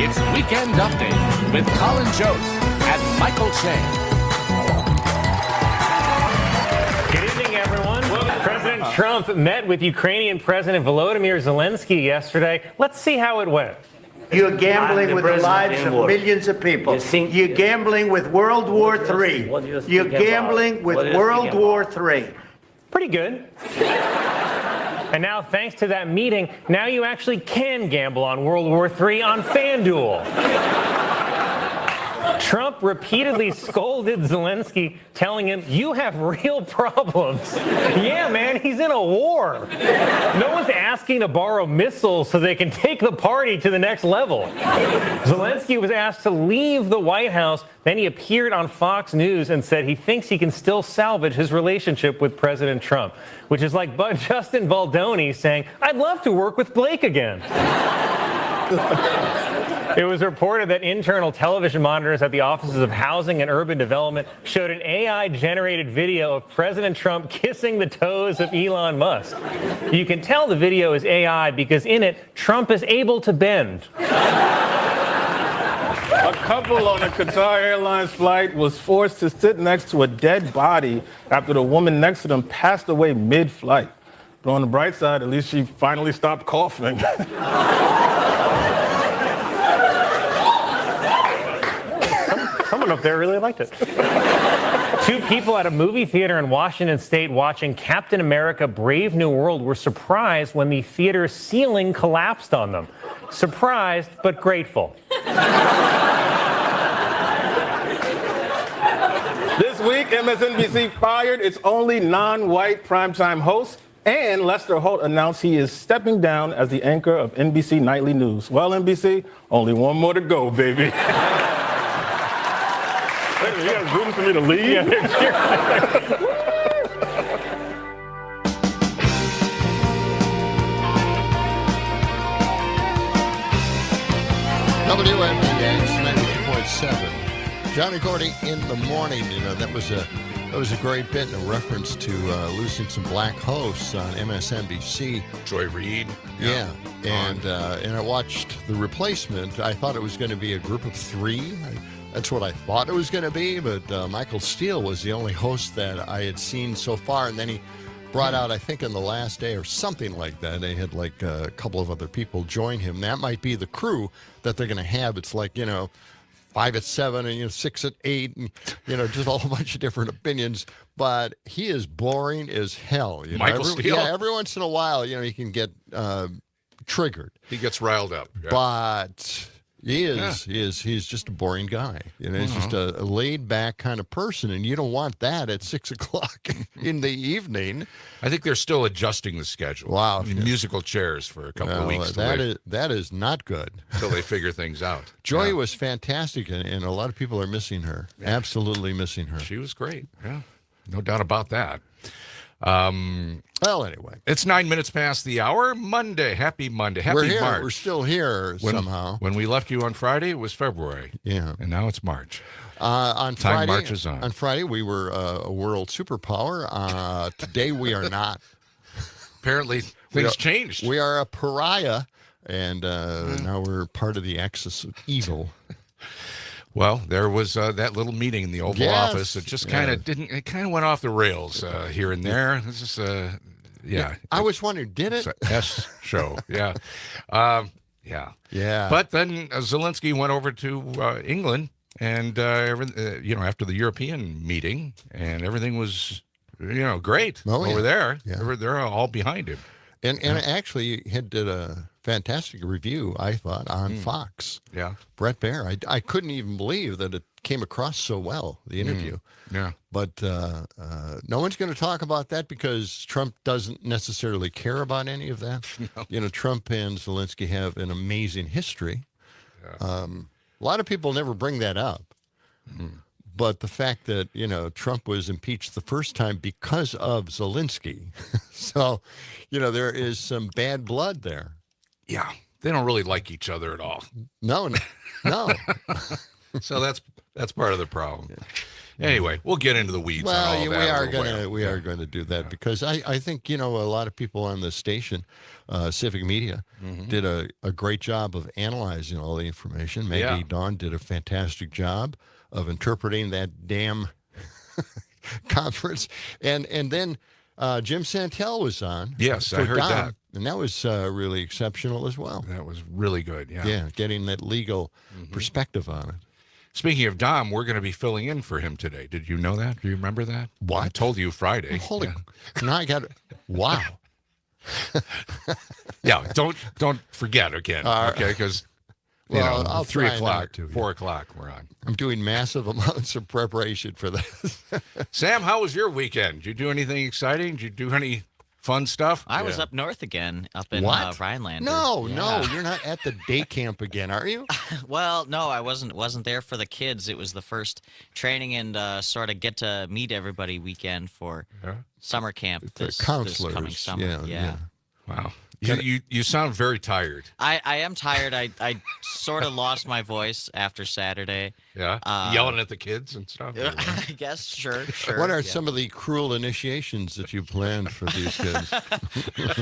It's Weekend Update with Colin Jost and Michael Che. Good evening, everyone. President Trump met with Ukrainian President Volodymyr Zelensky yesterday. Let's see how it went. You're gambling with the lives of millions of people. You're gambling with World War III. You're gambling with World War III. Pretty good. And now, thanks to that meeting, now you actually can gamble on World War III on FanDuel. Trump repeatedly scolded Zelensky, telling him, "You have real problems." Yeah, man, he's in a war. No one's asking to borrow missiles so they can take the party to the next level. Zelensky was asked to leave the White House. Then he appeared on Fox News and said he thinks he can still salvage his relationship with President Trump, which is like Justin Baldoni saying, "I'd love to work with Blake again." It was reported that internal television monitors at the offices of Housing and Urban Development showed an AI-generated video of President Trump kissing the toes of Elon Musk. You can tell the video is AI because in it, Trump is able to bend. A couple on a Qatar Airlines flight was forced to sit next to a dead body after the woman next to them passed away mid-flight. But on the bright side, at least she finally stopped coughing. Someone up there really liked it. Two people at a movie theater in Washington State watching Captain America: Brave New World were surprised when the theater's ceiling collapsed on them. Surprised, but grateful. This week, MSNBC fired its only non-white primetime host, and Lester Holt announced he is stepping down as the anchor of NBC Nightly News. Well, NBC, only one more to go, baby. You guys rooting for me to leave? Yeah, they're cheering. WNBX 92.7. John and Gordy in the morning. You know, that was a great bit in a reference to losing some black hosts on MSNBC. Joy Reid. Yeah. And I watched The Replacement. I thought it was going to be a group of three. That's what I thought it was going to be, but Michael Steele was the only host that I had seen so far, and then he brought out, I think, in the last day or something like that, they had like a couple of other people join him. That might be the crew that they're going to have. It's like, 5 at 7 and 6 at 8 and just a whole bunch of different opinions, but he is boring as hell. Michael Steele? Yeah, every once in a while, he can get triggered. He gets riled up. Yeah. But he's just a boring guy. He's just a laid back kind of person, and you don't want that at 6 o'clock in the evening. I think they're still adjusting the schedule. Wow. Musical chairs for a couple of weeks. That is not good. Until they figure things out. Joy was fantastic, and a lot of people are missing her. Yeah. Absolutely missing her. She was great. Yeah. No doubt about that. Well, anyway. It's 9 minutes past the hour. Monday. Happy Monday. Happy We're here. March. We're still here somehow. When we left you on Friday, it was February. Yeah. And now it's March. On Time Friday, marches on. On Friday, we were a world superpower. Today, we are not. Apparently, things changed. We are a pariah, and now we're part of the axis of evil. Well, there was that little meeting in the Oval Office. It just kind of didn't. It kind of went off the rails here and there. This is, I was wondering, did it? It's a S show. Yeah, yeah. But then Zelensky went over to England, and after the European meeting, and everything was, great over there. Yeah. They're all behind him. And actually, he did a fantastic review, I thought, on Fox. Yeah. Brett Baer. I couldn't even believe that it came across so well, the interview. Yeah. But no one's going to talk about that because Trump doesn't necessarily care about any of that. No. Trump and Zelensky have an amazing history. Yeah. A lot of people never bring that up. But the fact that, Trump was impeached the first time because of Zelensky. So, there is some bad blood there. Yeah. They don't really like each other at all. No. So that's part of the problem. Anyway, we'll get into the weeds. Well, on all that we are going to do that because I think a lot of people on the station, Civic Media, did a great job of analyzing all the information. Maybe Dawn did a fantastic job of interpreting that damn conference, and then Jim Santel was on. Yes, I heard Dom, that, and that was really exceptional as well. That was really good. Yeah, getting that legal perspective on it. Speaking of Dom, we're going to be filling in for him today. Did you know that? Do you remember that? What? I told you Friday. Holy! Now I got it. Wow. Yeah, don't forget again, okay? Because I'll 3 try o'clock, not to. 4 o'clock, we're on. I'm doing massive amounts of preparation for this. Sam, how was your weekend? Did you do anything exciting? Did you do any fun stuff? I was up north again, up in Rhinelander. No, you're not at the day camp again, are you? Well, no, I wasn't there for the kids. It was the first training and sort of get to meet everybody weekend for summer camp this coming summer. Yeah. Wow. You sound very tired. I am tired. I sort of lost my voice after Saturday. Yeah, yelling at the kids and stuff. I guess, sure. What are some of the cruel initiations that you planned for these kids?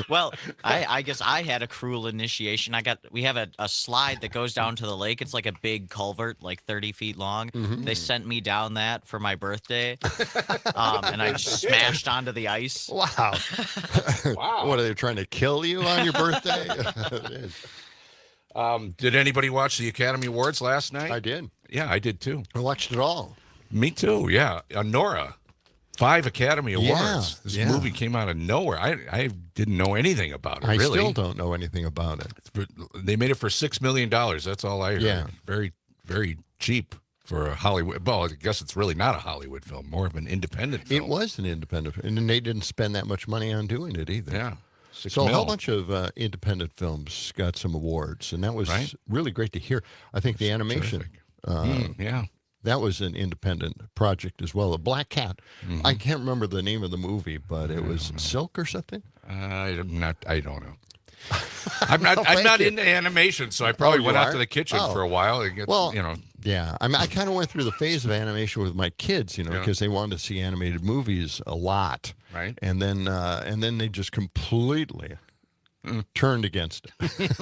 Well, I guess I had a cruel initiation. We have a slide that goes down to the lake. It's like a big culvert, like 30 feet long. They sent me down that for my birthday, and I smashed onto the ice. Wow. Wow. What, are they trying to kill you on your birthday? Did anybody watch the Academy Awards last night? I did. Yeah, I did too. I watched it all. Me too, yeah. Nora, 5 Academy Awards. This movie came out of nowhere. I didn't know anything about it, I really. still don't know anything about it. They made it for $6 million. That's all I heard. Yeah. Very, very cheap for a Hollywood. Well, I guess it's really not a Hollywood film, more of an independent film. It was an independent film, and they didn't spend that much money on doing it either. Yeah. So a whole bunch of independent films got some awards, and that was really great to hear. I think the animation, that was an independent project as well. A Black Cat. I can't remember the name of the movie, but it was Silk or something. I don't know. I'm not into animation, so I probably went out to the kitchen for a while. And get, Yeah, I kind of went through the phase of animation with my kids, because they wanted to see animated movies a lot, right? And then they just completely turned against it.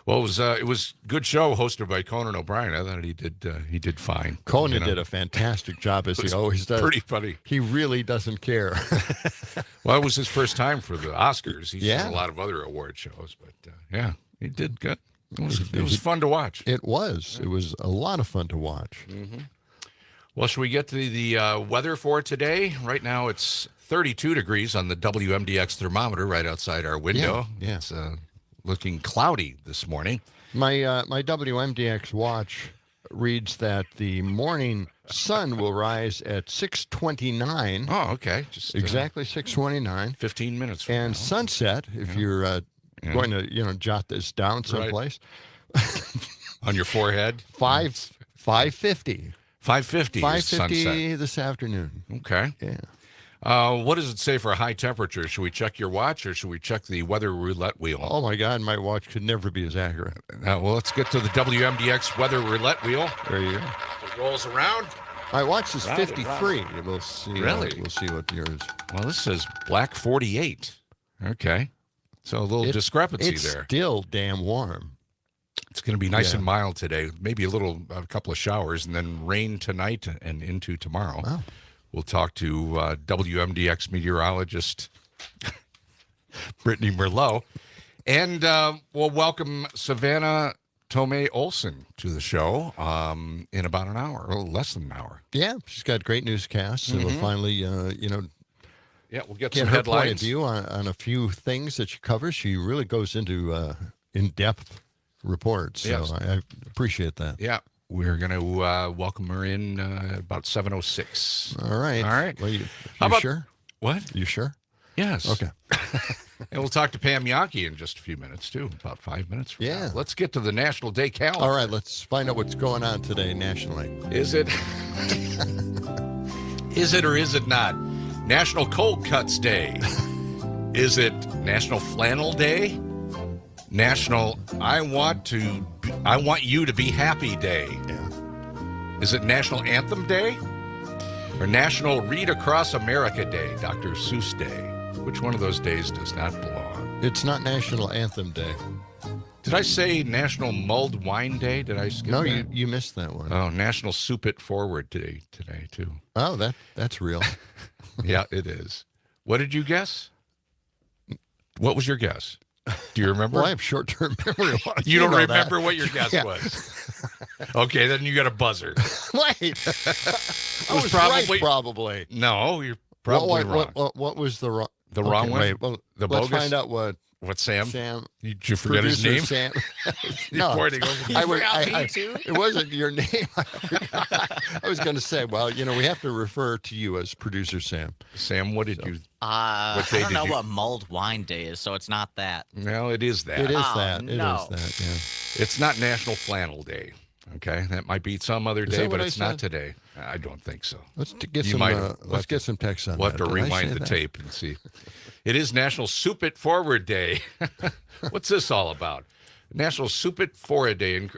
Well, it was a good show hosted by Conan O'Brien. I thought he did fine. Conan did a fantastic job, as he always does. Pretty funny. He really doesn't care. Well, it was his first time for the Oscars. He's done a lot of other award shows, but he did good. It was fun to watch. It was. It was a lot of fun to watch. Mm-hmm. Well, should we get to the weather for today? Right now, it's 32 degrees on the WMDX thermometer right outside our window. Yeah. It's looking cloudy this morning. My WMDX watch reads that the morning sun will rise at 6:29. Oh, okay. Just exactly 6:29. 15 minutes from and now. Sunset, if you're going to jot this down someplace. On your forehead? 5:50. 5:50 5:50 this afternoon. Okay. Yeah. What does it say for a high temperature? Should we check your watch or should we check the weather roulette wheel? Oh, my God. My watch could never be as accurate. Well, let's get to the WMDX weather roulette wheel. There you go. It rolls around. My watch is 53. We'll see. Really? We'll see what yours. Well, this says black 48. Okay. So a little discrepancy it's there. It's still damn warm. It's going to be nice and mild today. Maybe a couple of showers and then rain tonight and into tomorrow. Wow. We'll talk to WMDX meteorologist Brittany Merlot. And we'll welcome Savannah Tomei Olson to the show in about an hour, or less than an hour. Yeah, she's got great newscasts. And we'll finally, we'll get some her headlines. Point of view on a few things that she covers. She really goes into in-depth reports. So yes. I appreciate that. Yeah. We're going to welcome her in about 7:06. All right. All right. Well, you sure? What? You sure? Yes. Okay. And we'll talk to Pam Yankee in just a few minutes, too, about 5 minutes from now. Let's get to the National Day calendar. All right. Let's find out what's going on today nationally. Is it? Is it or is it not? National Cold Cuts Day. Is it National Flannel Day? National I want you to be happy day. Yeah. Is it National Anthem Day? Or National Read Across America Day, Dr. Seuss Day. Which one of those days does not belong? It's not National Anthem Day. Did I say National Mulled Wine Day? Did I skip No, that? you missed that one. Oh, National Soup It Forward Day today, too. Oh, that's real. Yeah, it is. What did you guess? What was your guess? Do you remember? Well, I have short-term memory loss. You don't know remember that. what your guess was? Okay, then you got a buzzer. Wait. I was probably- probably. No, you're probably wrong. What was the wrong? The wrong one? Wait, well, The let's bogus? find out what What, Sam? Sam. Did you forget his name? Sam. You're pointing over. You forgot me too? It wasn't your name. I was going to say, well, we have to refer to you as producer Sam. Sam, what did you? I day don't did know you- what mulled wine day is, so it's not that. Well, it is that. It is Oh, that. no. It is that. Yeah. It's not National Flannel Day. Okay, that might be some other Is day, that but what I it's not said? today. I don't think so. Let's get You some. might have. Let's get some text on We'll that. have to Did I rewind say the that? tape and see. It is National Soup It Forward Day. What's this all about? National Soup It Forward Day.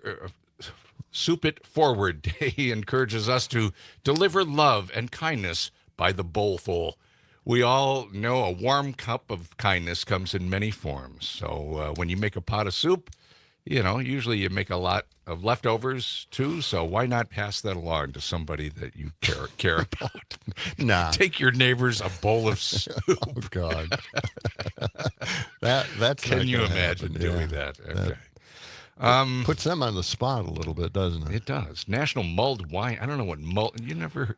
Soup It Forward Day encourages us to deliver love and kindness by the bowlful. We all know a warm cup of kindness comes in many forms. So when you make a pot of soup, usually you make a lot of leftovers too. So why not pass that along to somebody that you care about? Nah. Take your neighbors a bowl of soup. Oh God. That's. Can not you gonna imagine happen. doing Yeah. that? Okay. Puts them on the spot a little bit, doesn't it? It does. National Mulled Wine. I don't know what mulled.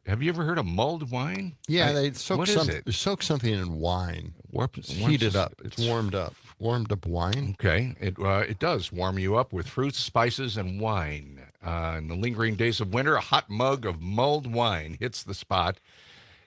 Have you ever heard of mulled wine? Yeah, they soak what is it? soak something in wine. It's Heat it up. It's warmed up. Warmed up wine. Okay, it does warm you up with fruits, spices, and wine. In the lingering days of winter, a hot mug of mulled wine hits the spot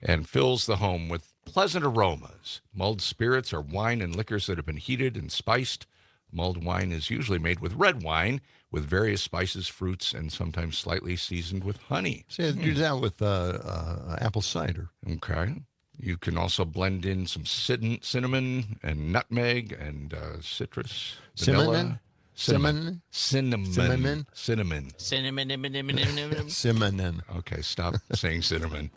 and fills the home with pleasant aromas. Mulled spirits are wine and liquors that have been heated and spiced. Mulled wine is usually made with red wine, with various spices, fruits, and sometimes slightly seasoned with honey. See, do that with apple cider. Okay. You can also blend in some cinnamon and nutmeg and citrus, vanilla. Cinnamon. Cinnamon. Cinnamon. Okay, stop saying cinnamon.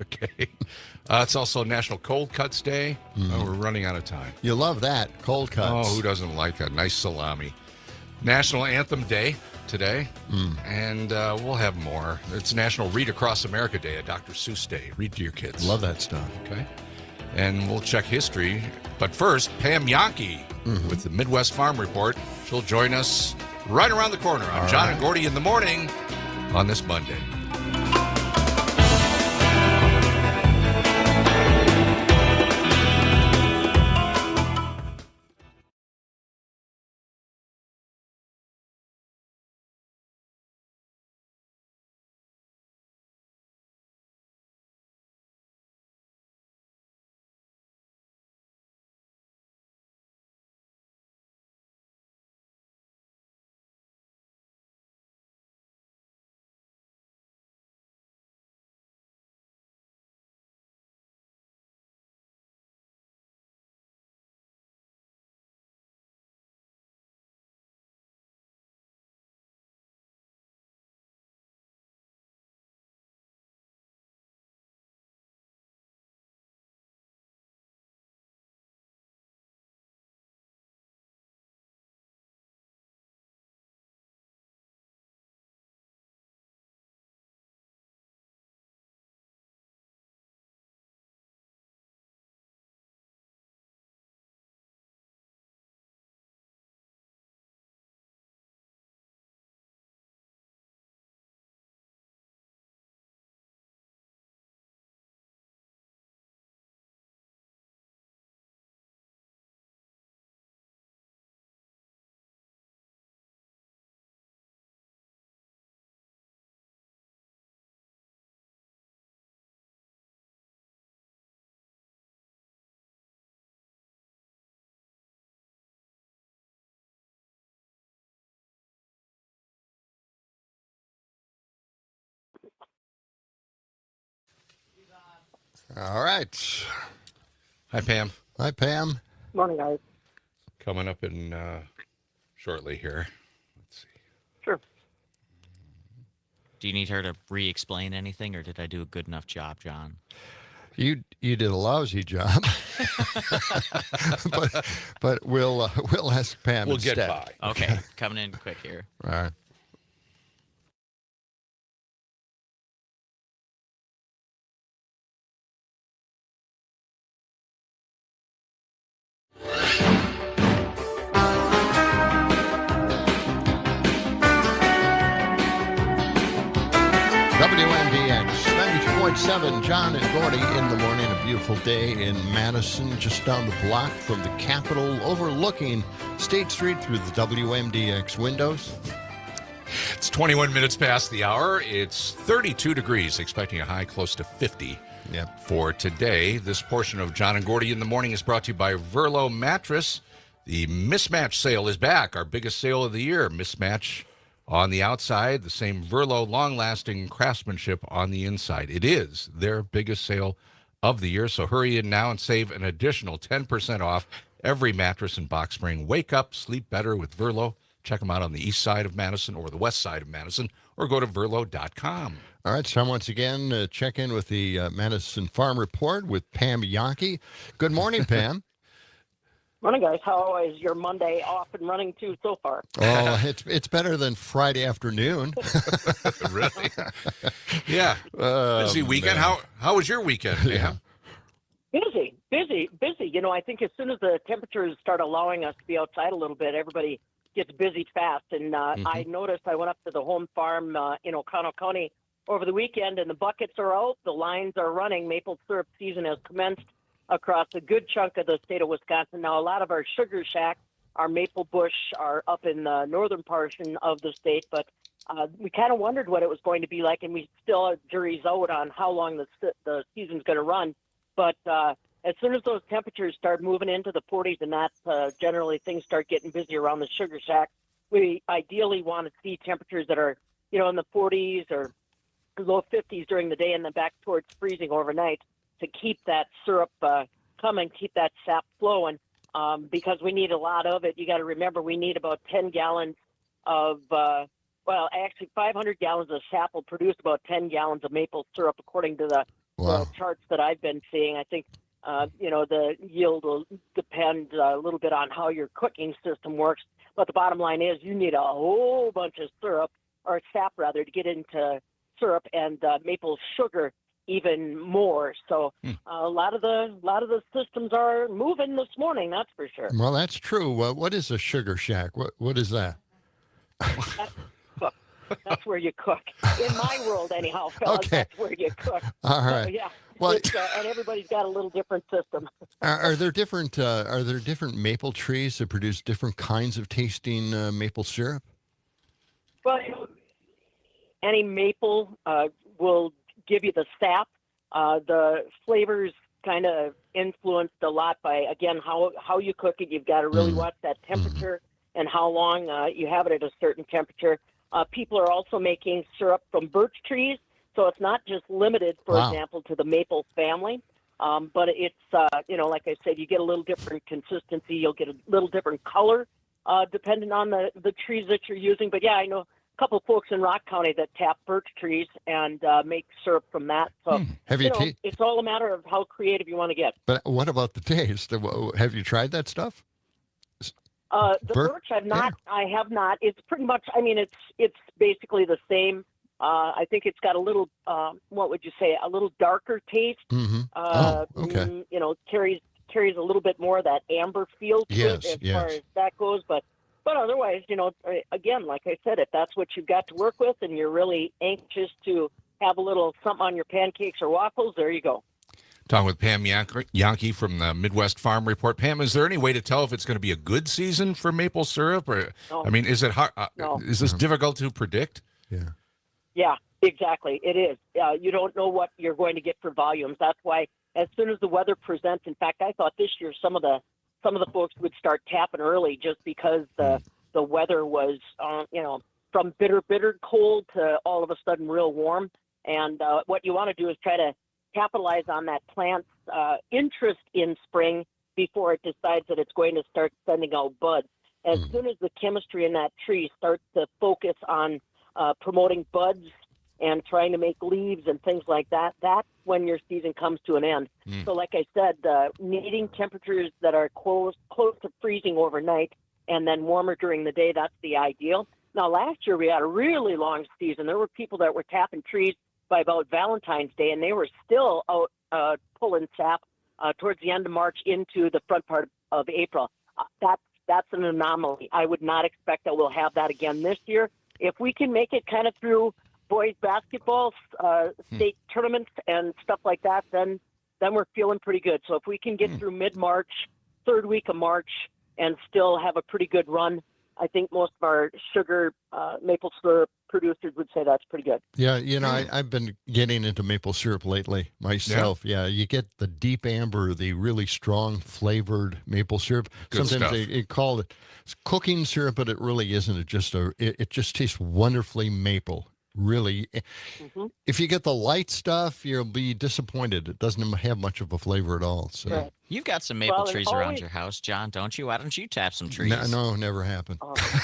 Okay. It's also National Cold Cuts Day. Oh, we're running out of time. You love that. Cold cuts. Oh, who doesn't like a nice salami? National Anthem Day today, and we'll have more. It's National Read Across America Day, a Dr. Seuss Day. Read to your kids. Love that stuff. Okay. And we'll check history. But first, Pam Yankee with the Midwest Farm Report. She'll join us right around the corner on John and Gordy in the morning on this Monday. All right. Hi, Pam. Hi, Pam. Morning, guys. Coming up in shortly here. Let's see. Sure. Do you need her to re-explain anything, or did I do a good enough job, John? You did a lousy job, but we'll ask Pam. We'll instead. get by. Okay, coming in quick here. All right. WMDX 92.7, John and Gordy in the morning. A beautiful day in Madison, just down the block from the Capitol, overlooking State Street through the WMDX windows. It's 21 minutes past the hour. It's 32 degrees, expecting a high close to 50 for today. This portion of John and Gordy in the morning is brought to you by Verlo Mattress. The mismatch sale is back, our biggest sale of the year. Mismatch on the outside, the same Verlo long-lasting craftsmanship on the inside. It is their biggest sale of the year, so hurry in now and save an additional 10% off every mattress and box spring. Wake up, sleep better with Verlo. Check them out on the east side of Madison or the west side of Madison, or go to verlo.com. All right, so once again, check in with the Madison Farm Report with Pam Yankee. Good morning, Pam. Morning, guys. How is your Monday off and running too so far? Oh, it's better than Friday afternoon. Really? Yeah. Busy weekend. Man. How was your weekend, Pam? Busy. You know, I think as soon as the temperatures start allowing us to be outside a little bit, everybody gets busy fast. And I noticed I went up to the home farm in Oconto County over the weekend, and the buckets are out, the lines are running. Maple syrup season has commenced across a good chunk of the state of Wisconsin. Now, a lot of our sugar shacks, our maple bush, are up in the northern portion of the state, but we kind of wondered what it was going to be like, and we still have jury's out on how long the season's going to run. But as soon as those temperatures start moving into the 40s, and that's generally things start getting busy around the sugar shack, we ideally want to see temperatures that are, you know, in the 40s or low 50s during the day and then back towards freezing overnight, to keep that syrup coming, keep that sap flowing, because we need a lot of it. You got to remember, we need about 10 gallons of, 500 gallons of sap will produce about 10 gallons of maple syrup, according to the charts that I've been seeing. I think, the yield will depend a little bit on how your cooking system works. But the bottom line is you need a whole bunch of syrup, or sap rather, to get into syrup and maple sugar even more. So a lot of the systems are moving this morning, that's for sure. Well, that's true. What is a sugar shack? What is that? That's where you cook. In my world, anyhow, fellas, Okay. That's where you cook. All right. So, yeah. Well, And everybody's got a little different system. are there different maple trees that produce different kinds of tasting maple syrup? Well, any maple will give you the sap. The flavors kind of influenced a lot by, again, how you cook it. You've got to really watch that temperature and how long you have it at a certain temperature. People are also making syrup from birch trees, so it's not just limited, for example, to the maple family. But it's, like I said, you get a little different consistency. You'll get a little different color depending on the trees that you're using. But, yeah, I know couple of folks in Rock County that tap birch trees and make syrup from that. So it's all a matter of how creative you want to get. But what about the taste? Have you tried that stuff? The birch, I've not. Yeah. I have not. It's pretty much. I mean, it's basically the same. I think it's got a little. What would you say? A little darker taste. Okay. Carries a little bit more of that amber feel to it as far as that goes, but otherwise, again, like I said, if that's what you've got to work with and you're really anxious to have a little something on your pancakes or waffles, there you go. Talking with Pam Yankee from the Midwest Farm Report. Pam, is there any way to tell if it's going to be a good season for maple syrup? Or, no. I mean, is it hard? No. Is this difficult to predict? Yeah, exactly. It is. You don't know what you're going to get for volumes. That's why as soon as the weather presents, in fact, I thought this year some of the folks would start tapping early just because the weather was, from bitter cold to all of a sudden real warm. And what you want to do is try to capitalize on that plant's interest in spring before it decides that it's going to start sending out buds. As soon as the chemistry in that tree starts to focus on promoting buds and trying to make leaves and things like that, that's when your season comes to an end. So like I said, needing temperatures that are close to freezing overnight and then warmer during the day, that's the ideal. Now, last year we had a really long season. There were people that were tapping trees by about Valentine's Day, and they were still out pulling sap towards the end of March into the front part of April. That's an anomaly. I would not expect that we'll have that again this year. If we can make it kind of through boys basketball, state tournaments and stuff like that, then we're feeling pretty good. So if we can get through mid-March, third week of March, and still have a pretty good run, I think most of our sugar maple syrup producers would say that's pretty good. Yeah, I've been getting into maple syrup lately myself. Yeah, you get the deep amber, the really strong flavored maple syrup. Good Sometimes stuff. they call it cooking syrup, but it really isn't. It just tastes wonderfully maple. Really, if you get the light stuff, you'll be disappointed. It doesn't have much of a flavor at all. So. Right. You've got some maple trees around your house, John, don't you? Why don't you tap some trees? No, never happened. I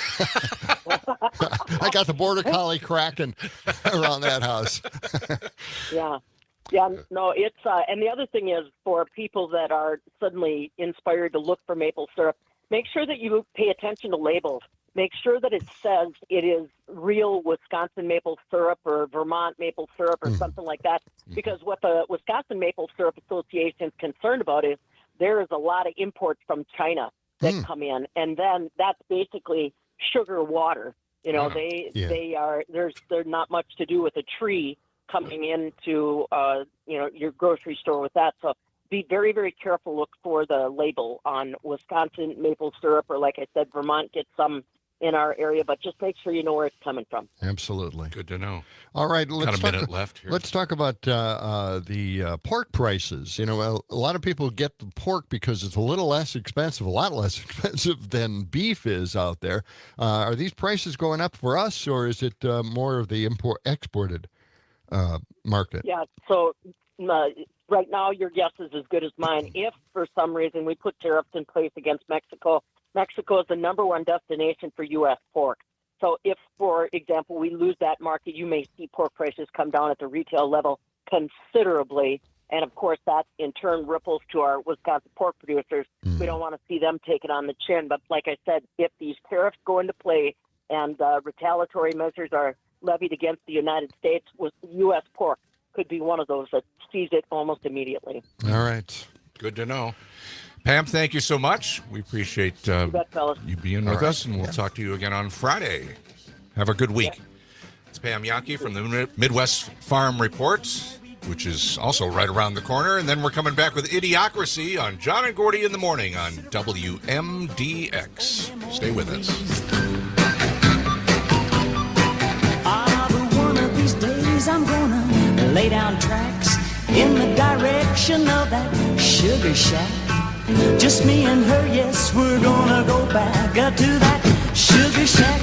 got the border collie cracking around that house. Yeah, no, it's and the other thing is, for people that are suddenly inspired to look for maple syrup, make sure that you pay attention to labels. Make sure that it says it is real Wisconsin maple syrup or Vermont maple syrup or something like that, because what the Wisconsin Maple Syrup Association is concerned about is there is a lot of imports from China that come in, and then that's basically sugar water. There's not much to do with a tree coming into your grocery store with that. So be very, very careful. Look for the label on Wisconsin maple syrup, or like I said, Vermont gets some in our area, but just make sure you know where it's coming from. Absolutely. Good to know. All right, Got a minute left here. Let's talk about the pork prices. A lot of people get the pork because it's a lot less expensive than beef is out there. Are these prices going up for us, or is it more of the exported market? Yeah, so right now your guess is as good as mine. If for some reason we put tariffs in place against Mexico, Mexico is the number one destination for U.S. pork. So if, for example, we lose that market, you may see pork prices come down at the retail level considerably. And, of course, that in turn ripples to our Wisconsin pork producers. We don't want to see them take it on the chin. But like I said, if these tariffs go into play and retaliatory measures are levied against the United States, U.S. pork could be one of those that sees it almost immediately. All right. Good to know. Pam, thank you so much. We appreciate You bet, fellas. you being with us, and we'll talk to you again on Friday. Have a good week. Yeah. It's Pam Yankee from the Midwest Farm Report, which is also right around the corner. And then we're coming back with Idiocracy on John and Gordy in the Morning on WMDX. Stay with us. One of these days I'm gonna lay down tracks in the direction of that sugar shack. Just me and her, yes, we're gonna go back to that sugar shack.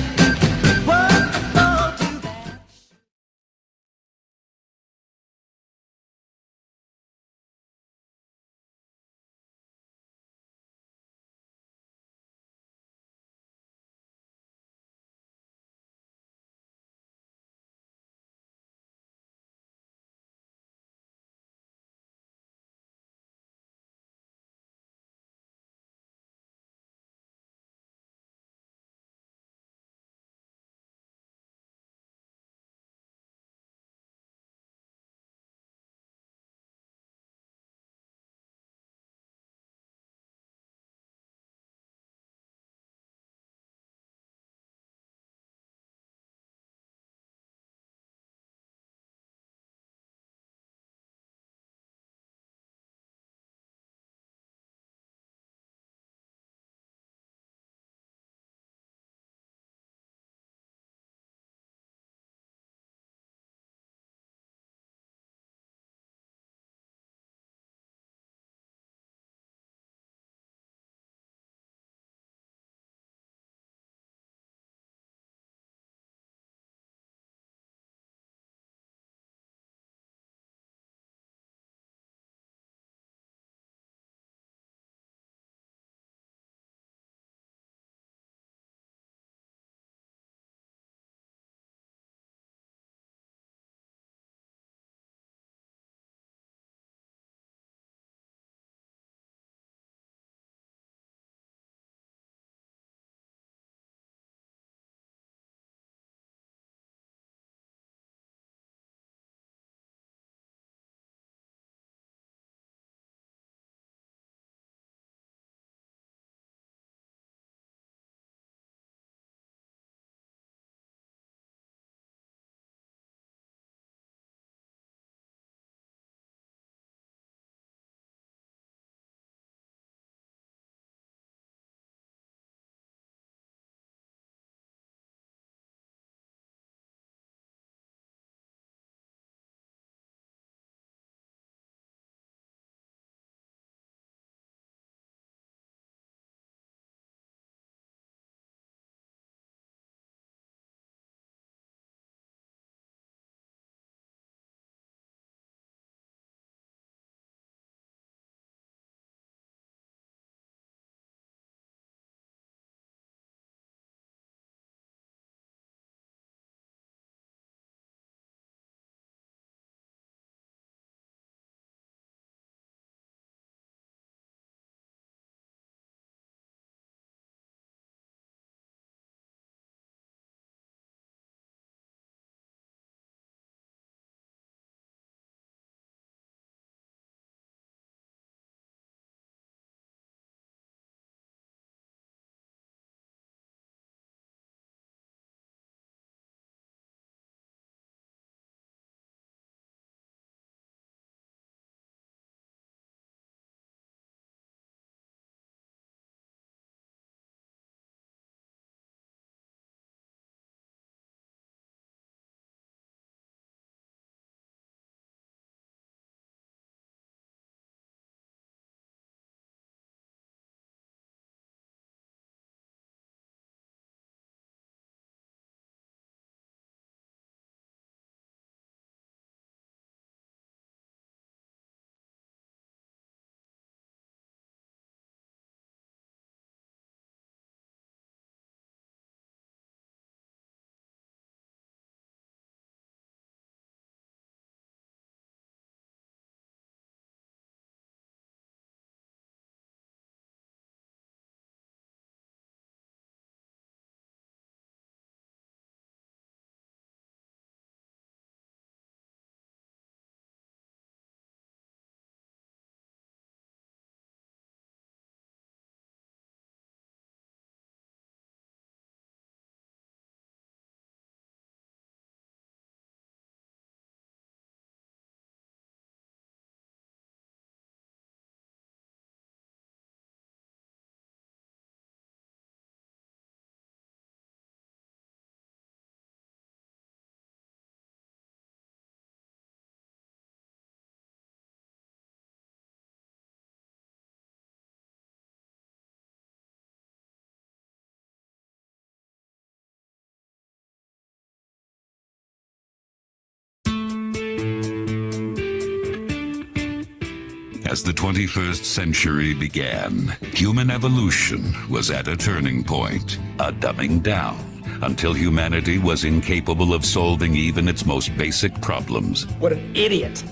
As the 21st century began, human evolution was at a turning point, a dumbing down, until humanity was incapable of solving even its most basic problems. What an idiot!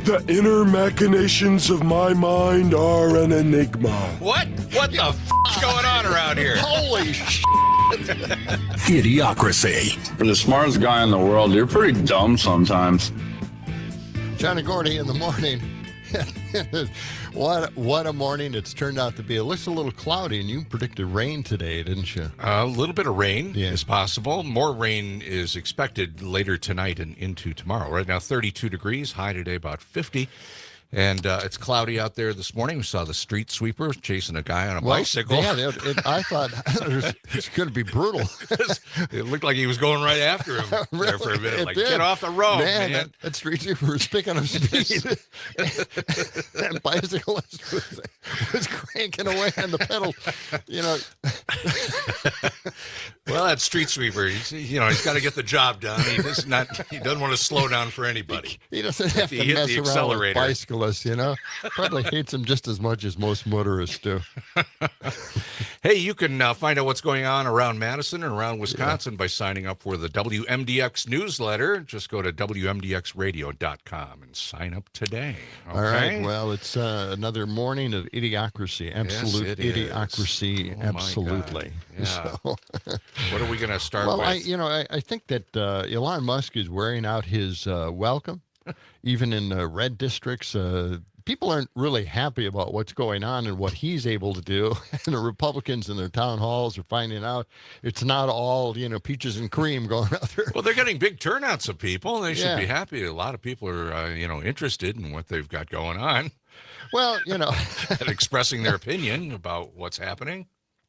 The inner machinations of my mind are an enigma. What? What the f***'s going on around here? Holy shit. Idiocracy. For the smartest guy in the world, you're pretty dumb sometimes. John and Gordy in the morning. What a morning it's turned out to be. It looks a little cloudy, and you predicted rain today, didn't you? A little bit of rain is possible. More rain is expected later tonight and into tomorrow. Right now, 32 degrees. High today, about 50. And it's cloudy out there this morning. We saw the street sweeper chasing a guy on a bicycle. Yeah, I thought it's going to be brutal. It looked like he was going right after him there for a minute. Like, get off the road, man. That street sweeper was picking up speed. That bicyclist was cranking away on the pedal. You know. Well, that street sweeper, he's got to get the job done. He doesn't want to slow down for anybody. He doesn't have to mess around with bicyclists. Probably hates them just as much as most motorists do. Hey, you can find out what's going on around Madison and around Wisconsin by signing up for the WMDX newsletter. Just go to WMDXradio.com and sign up today. Okay? All right. Well, it's another morning of idiocracy. Absolute idiocracy. Oh, absolutely. Yeah. So, what are we going to start with? I think that Elon Musk is wearing out his welcome. Even in red districts, people aren't really happy about what's going on and what he's able to do. And the Republicans in their town halls are finding out it's not all, peaches and cream going out there. Well, they're getting big turnouts of people, and they should be happy. A lot of people are, interested in what they've got going on. Well, and expressing their opinion about what's happening.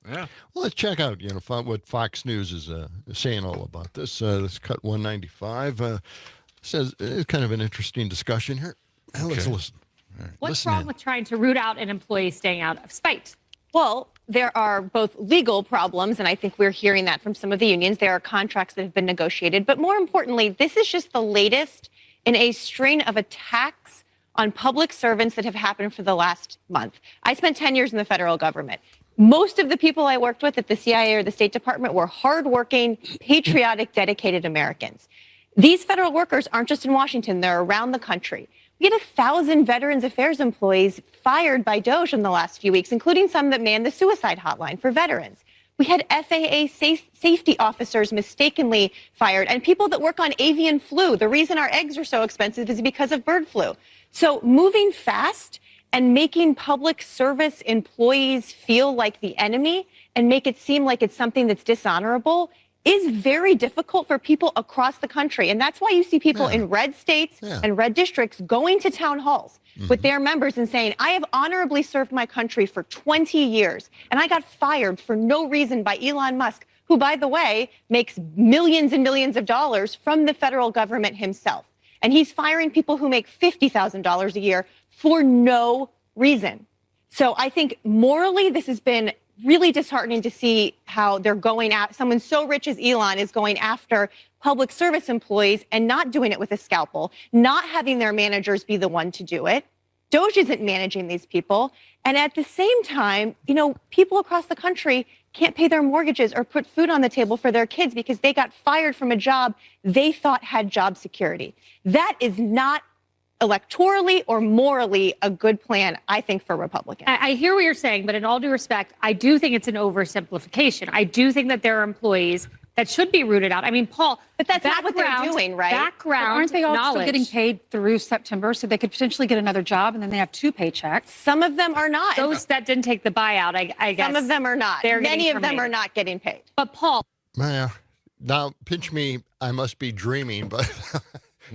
Yeah. Well, let's check out, what Fox News is saying all about this. Let's cut 195. Says it's kind of an interesting discussion here. Let's listen. Right. What's wrong with trying to root out an employee staying out of spite? Well, there are both legal problems, and I think we're hearing that from some of the unions. There are contracts that have been negotiated. But more importantly, this is just the latest in a string of attacks on public servants that have happened for the last month. I spent 10 years in the federal government. Most of the people I worked with at the CIA or the State Department were hardworking, patriotic, dedicated Americans. These federal workers aren't just in Washington, they're around the country. We had 1,000 Veterans Affairs employees fired by DOJ in the last few weeks, including some that manned the suicide hotline for veterans. We had FAA safety officers mistakenly fired, and people that work on avian flu. The reason our eggs are so expensive is because of bird flu. So moving fast and making public service employees feel like the enemy and make it seem like it's something that's dishonorable is very difficult for people across the country. And that's why you see people in red states and red districts going to town halls with their members and saying, I have honorably served my country for 20 years, and I got fired for no reason by Elon Musk, who, by the way, makes millions and millions of dollars from the federal government himself. And he's firing people who make $50,000 a year for no reason. So I think morally, this has been really disheartening to see how they're going out. Someone so rich as Elon is going after public service employees and not doing it with a scalpel, not having their managers be the one to do it. DOJ isn't managing these people. And at the same time, people across the country can't pay their mortgages or put food on the table for their kids because they got fired from a job they thought had job security. That is not electorally or morally a good plan, I think, for Republicans. I hear what you're saying, but in all due respect, I do think it's an oversimplification. I do think that there are employees that should be rooted out. I mean, Paul, but that's not what they're doing, right? Background, but aren't they all knowledge. still getting paid through September, so they could potentially get another job and then they have 2 paychecks? Some of them are not. Those that didn't take the buyout, I guess. Some of them are not. Many of them are not getting paid. But Paul. Well, now pinch me, I must be dreaming, but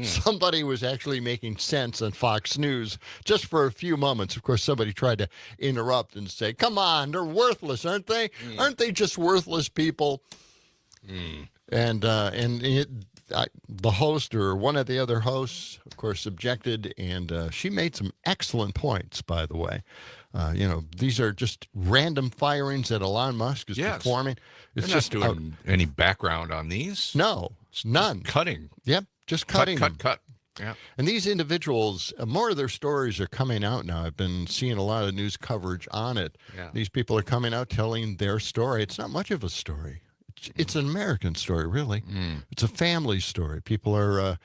somebody was actually making sense on Fox News just for a few moments. Of course, somebody tried to interrupt and say, come on, they're worthless, aren't they? Aren't they just worthless people? And the host or one of the other hosts, of course, objected, and she made some excellent points, by the way. These are just random firings that Elon Musk is performing. It's just doing any background on these? No, none. Cutting. Yep, just cutting. Cut. Yeah. And these individuals, more of their stories are coming out now. I've been seeing a lot of news coverage on it. Yeah. These people are coming out telling their story. It's not much of a story. It's an American story, really. It's a family story. People are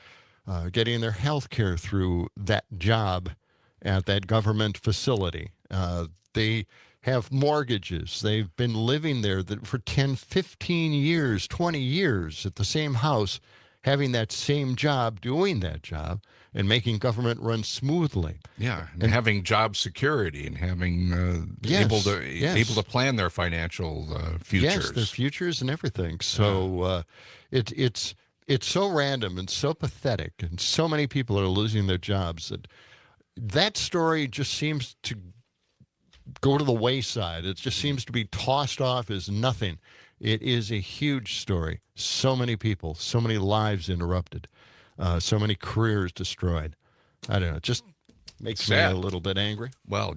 getting their health care through that job at that government facility. They have mortgages. They've been living there for 10, 15 years, 20 years at the same house, having that same job, doing that job, and making government run smoothly. Yeah, and having job security and having able to plan their financial futures. Yes, their futures and everything. So it's so random and so pathetic, and so many people are losing their jobs that story just seems to go to the wayside. It just seems to be tossed off as nothing. It is a huge story. So many people, so many lives interrupted, so many careers destroyed. I don't know. It just makes me a little bit angry. Well,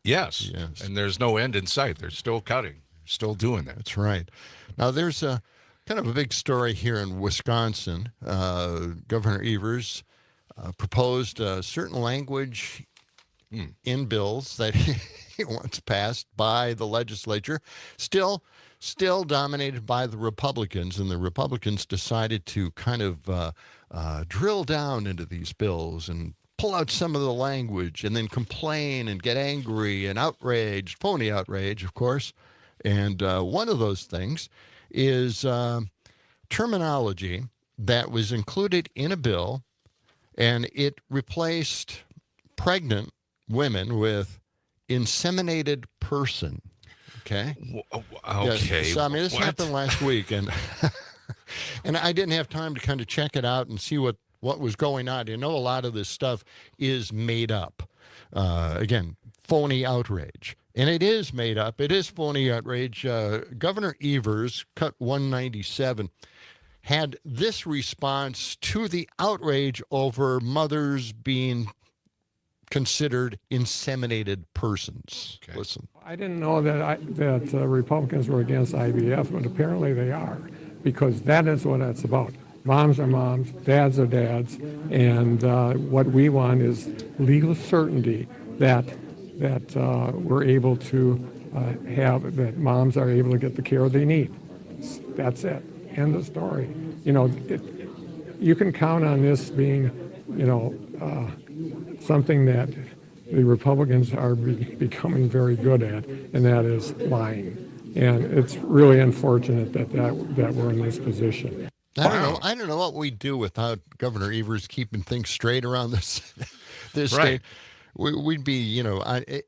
yes. And there's no end in sight. They're still cutting, still doing that. That's right. Now, there's kind of a big story here in Wisconsin. Governor Evers proposed a certain language in bills that he wants passed by the legislature, still dominated by the Republicans, and the Republicans decided to kind of drill down into these bills and pull out some of the language and then complain and get angry and outraged, phony outrage, of course. And one of those things is terminology that was included in a bill, and it replaced pregnant women with inseminated person. Okay. Okay. Yeah, so, I mean, this happened last week, and and I didn't have time to kind of check it out and see what was going on. You know, a lot of this stuff is made up. Again, phony outrage. And it is made up. It is phony outrage. Governor Evers, Cut 197, had this response to the outrage over mothers being considered inseminated persons. Okay. Listen. I didn't know that Republicans were against IVF, but apparently they are, because that is what it's about. Moms are moms, dads are dads, and what we want is legal certainty that we're able to have, that moms are able to get the care they need. That's it. End of story. You know, you can count on this being, something that the Republicans are becoming very good at, and that is lying. And it's really unfortunate that we're in this position. I don't know what we'd do without Governor Evers keeping things straight around this state. We'd be,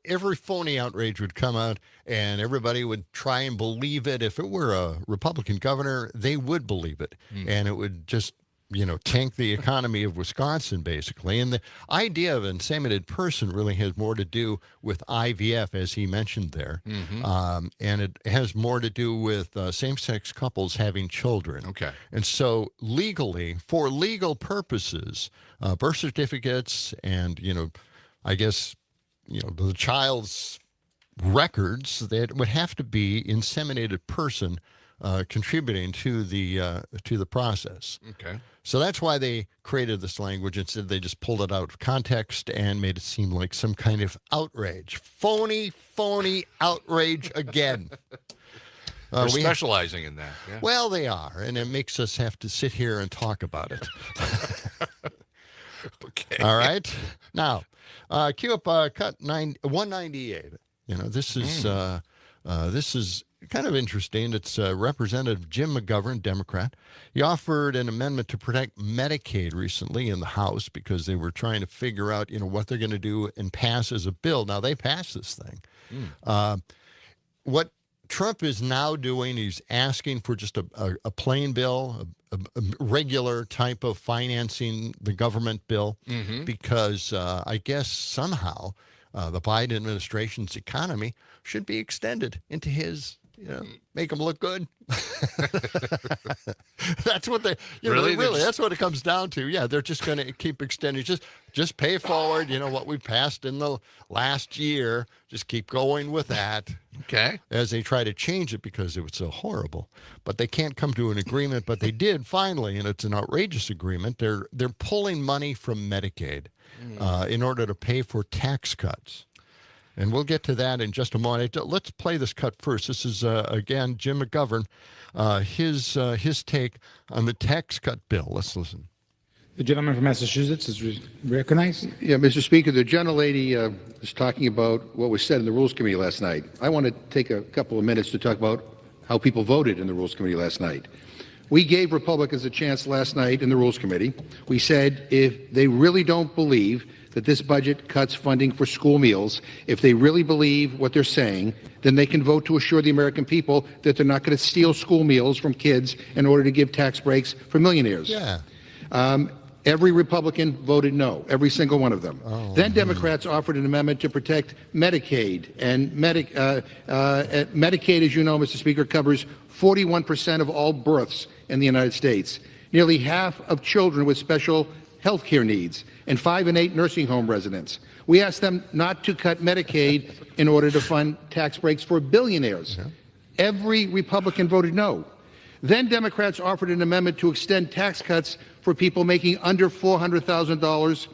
every phony outrage would come out, and everybody would try and believe it. If it were a Republican governor, they would believe it, and it would just, tank the economy of Wisconsin, basically. And the idea of inseminated person really has more to do with IVF, as he mentioned there, and it has more to do with same-sex couples having children. Okay. And so legally, for legal purposes, birth certificates and, I guess, the child's records, that would have to be inseminated person contributing to the process. Okay. So that's why they created this language. Instead, they just pulled it out of context and made it seem like some kind of outrage. Phony outrage again. We're specializing in that. Yeah. Well, they are, and it makes us have to sit here and talk about it. Okay. All right. Now, cue up Cut 198. This is kind of interesting. It's Representative Jim McGovern, Democrat. He offered an amendment to protect Medicaid recently in the House because they were trying to figure out, what they're going to do and pass as a bill. Now, they passed this thing. What Trump is now doing, he's asking for just a plain bill, a regular type of financing the government bill, because I guess somehow the Biden administration's economy should be extended into his, make him look good. That's what they, Really? that's what it comes down to. Yeah, they're just going to keep extending. Just pay forward, what we passed in the last year. Just keep going with that. Okay. As they try to change it because it was so horrible. But they can't come to an agreement, but they did finally, and it's an outrageous agreement. They're pulling money from Medicaid in order to pay for tax cuts. And we'll get to that in just a moment. Let's play this cut first. This is, again, Jim McGovern, his take on the tax cut bill. Let's listen. The gentleman from Massachusetts is recognized. Yeah, Mr. Speaker, the gentlelady is talking about what was said in the Rules Committee last night. I want to take a couple of minutes to talk about how people voted in the Rules Committee last night. We gave Republicans a chance last night in the Rules Committee. We said if they really don't believe that this budget cuts funding for school meals, if they really believe what they're saying, then they can vote to assure the American people that they're not going to steal school meals from kids in order to give tax breaks for millionaires. Yeah. Every Republican voted no, every single one of them. Then Democrats offered an amendment to protect Medicaid. And Medicaid, as you know, Mr. Speaker, covers 41% of all births in the United States, nearly half of children with special health care needs, and 5 in 8 nursing home residents. We asked them not to cut Medicaid in order to fund tax breaks for billionaires. Every Republican voted no. Then Democrats offered an amendment to extend tax cuts for people making under $400,000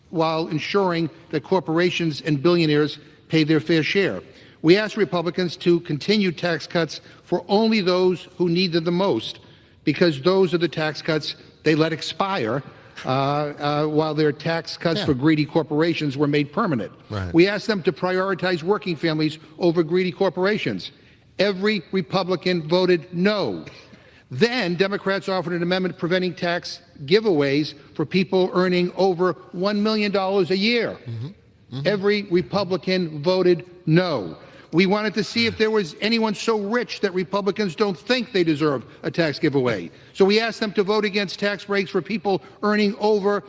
while ensuring that corporations and billionaires pay their fair share. We asked Republicans to continue tax cuts for only those who need them the most, because those are the tax cuts they let expire while their tax cuts for greedy corporations were made permanent. Right. We asked them to prioritize working families over greedy corporations. Every Republican voted no. Then Democrats offered an amendment preventing tax giveaways for people earning over $1 million a year. Every Republican voted no. We wanted to see if there was anyone so rich that Republicans don't think they deserve a tax giveaway. So we asked them to vote against tax breaks for people earning over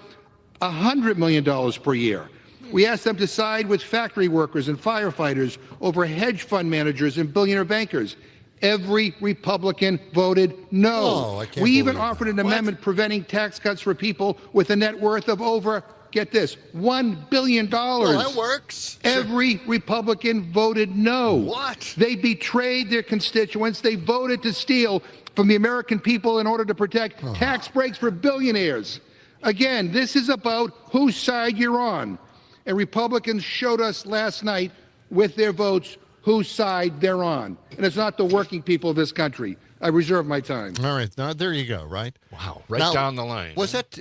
$100 million per year. We asked them to side with factory workers and firefighters over hedge fund managers and billionaire bankers. Every Republican voted no. We even offered an amendment preventing tax cuts for people with a net worth of over, get this, $1 billion. Well, that works. Every Republican voted no. What? They betrayed their constituents. They voted to steal from the American people in order to protect tax breaks for billionaires. Again, this is about whose side you're on. And Republicans showed us last night with their votes whose side they're on. And it's not the working people of this country. I reserve my time. All right. Now, there you go, right? Wow. Right down the line. Was that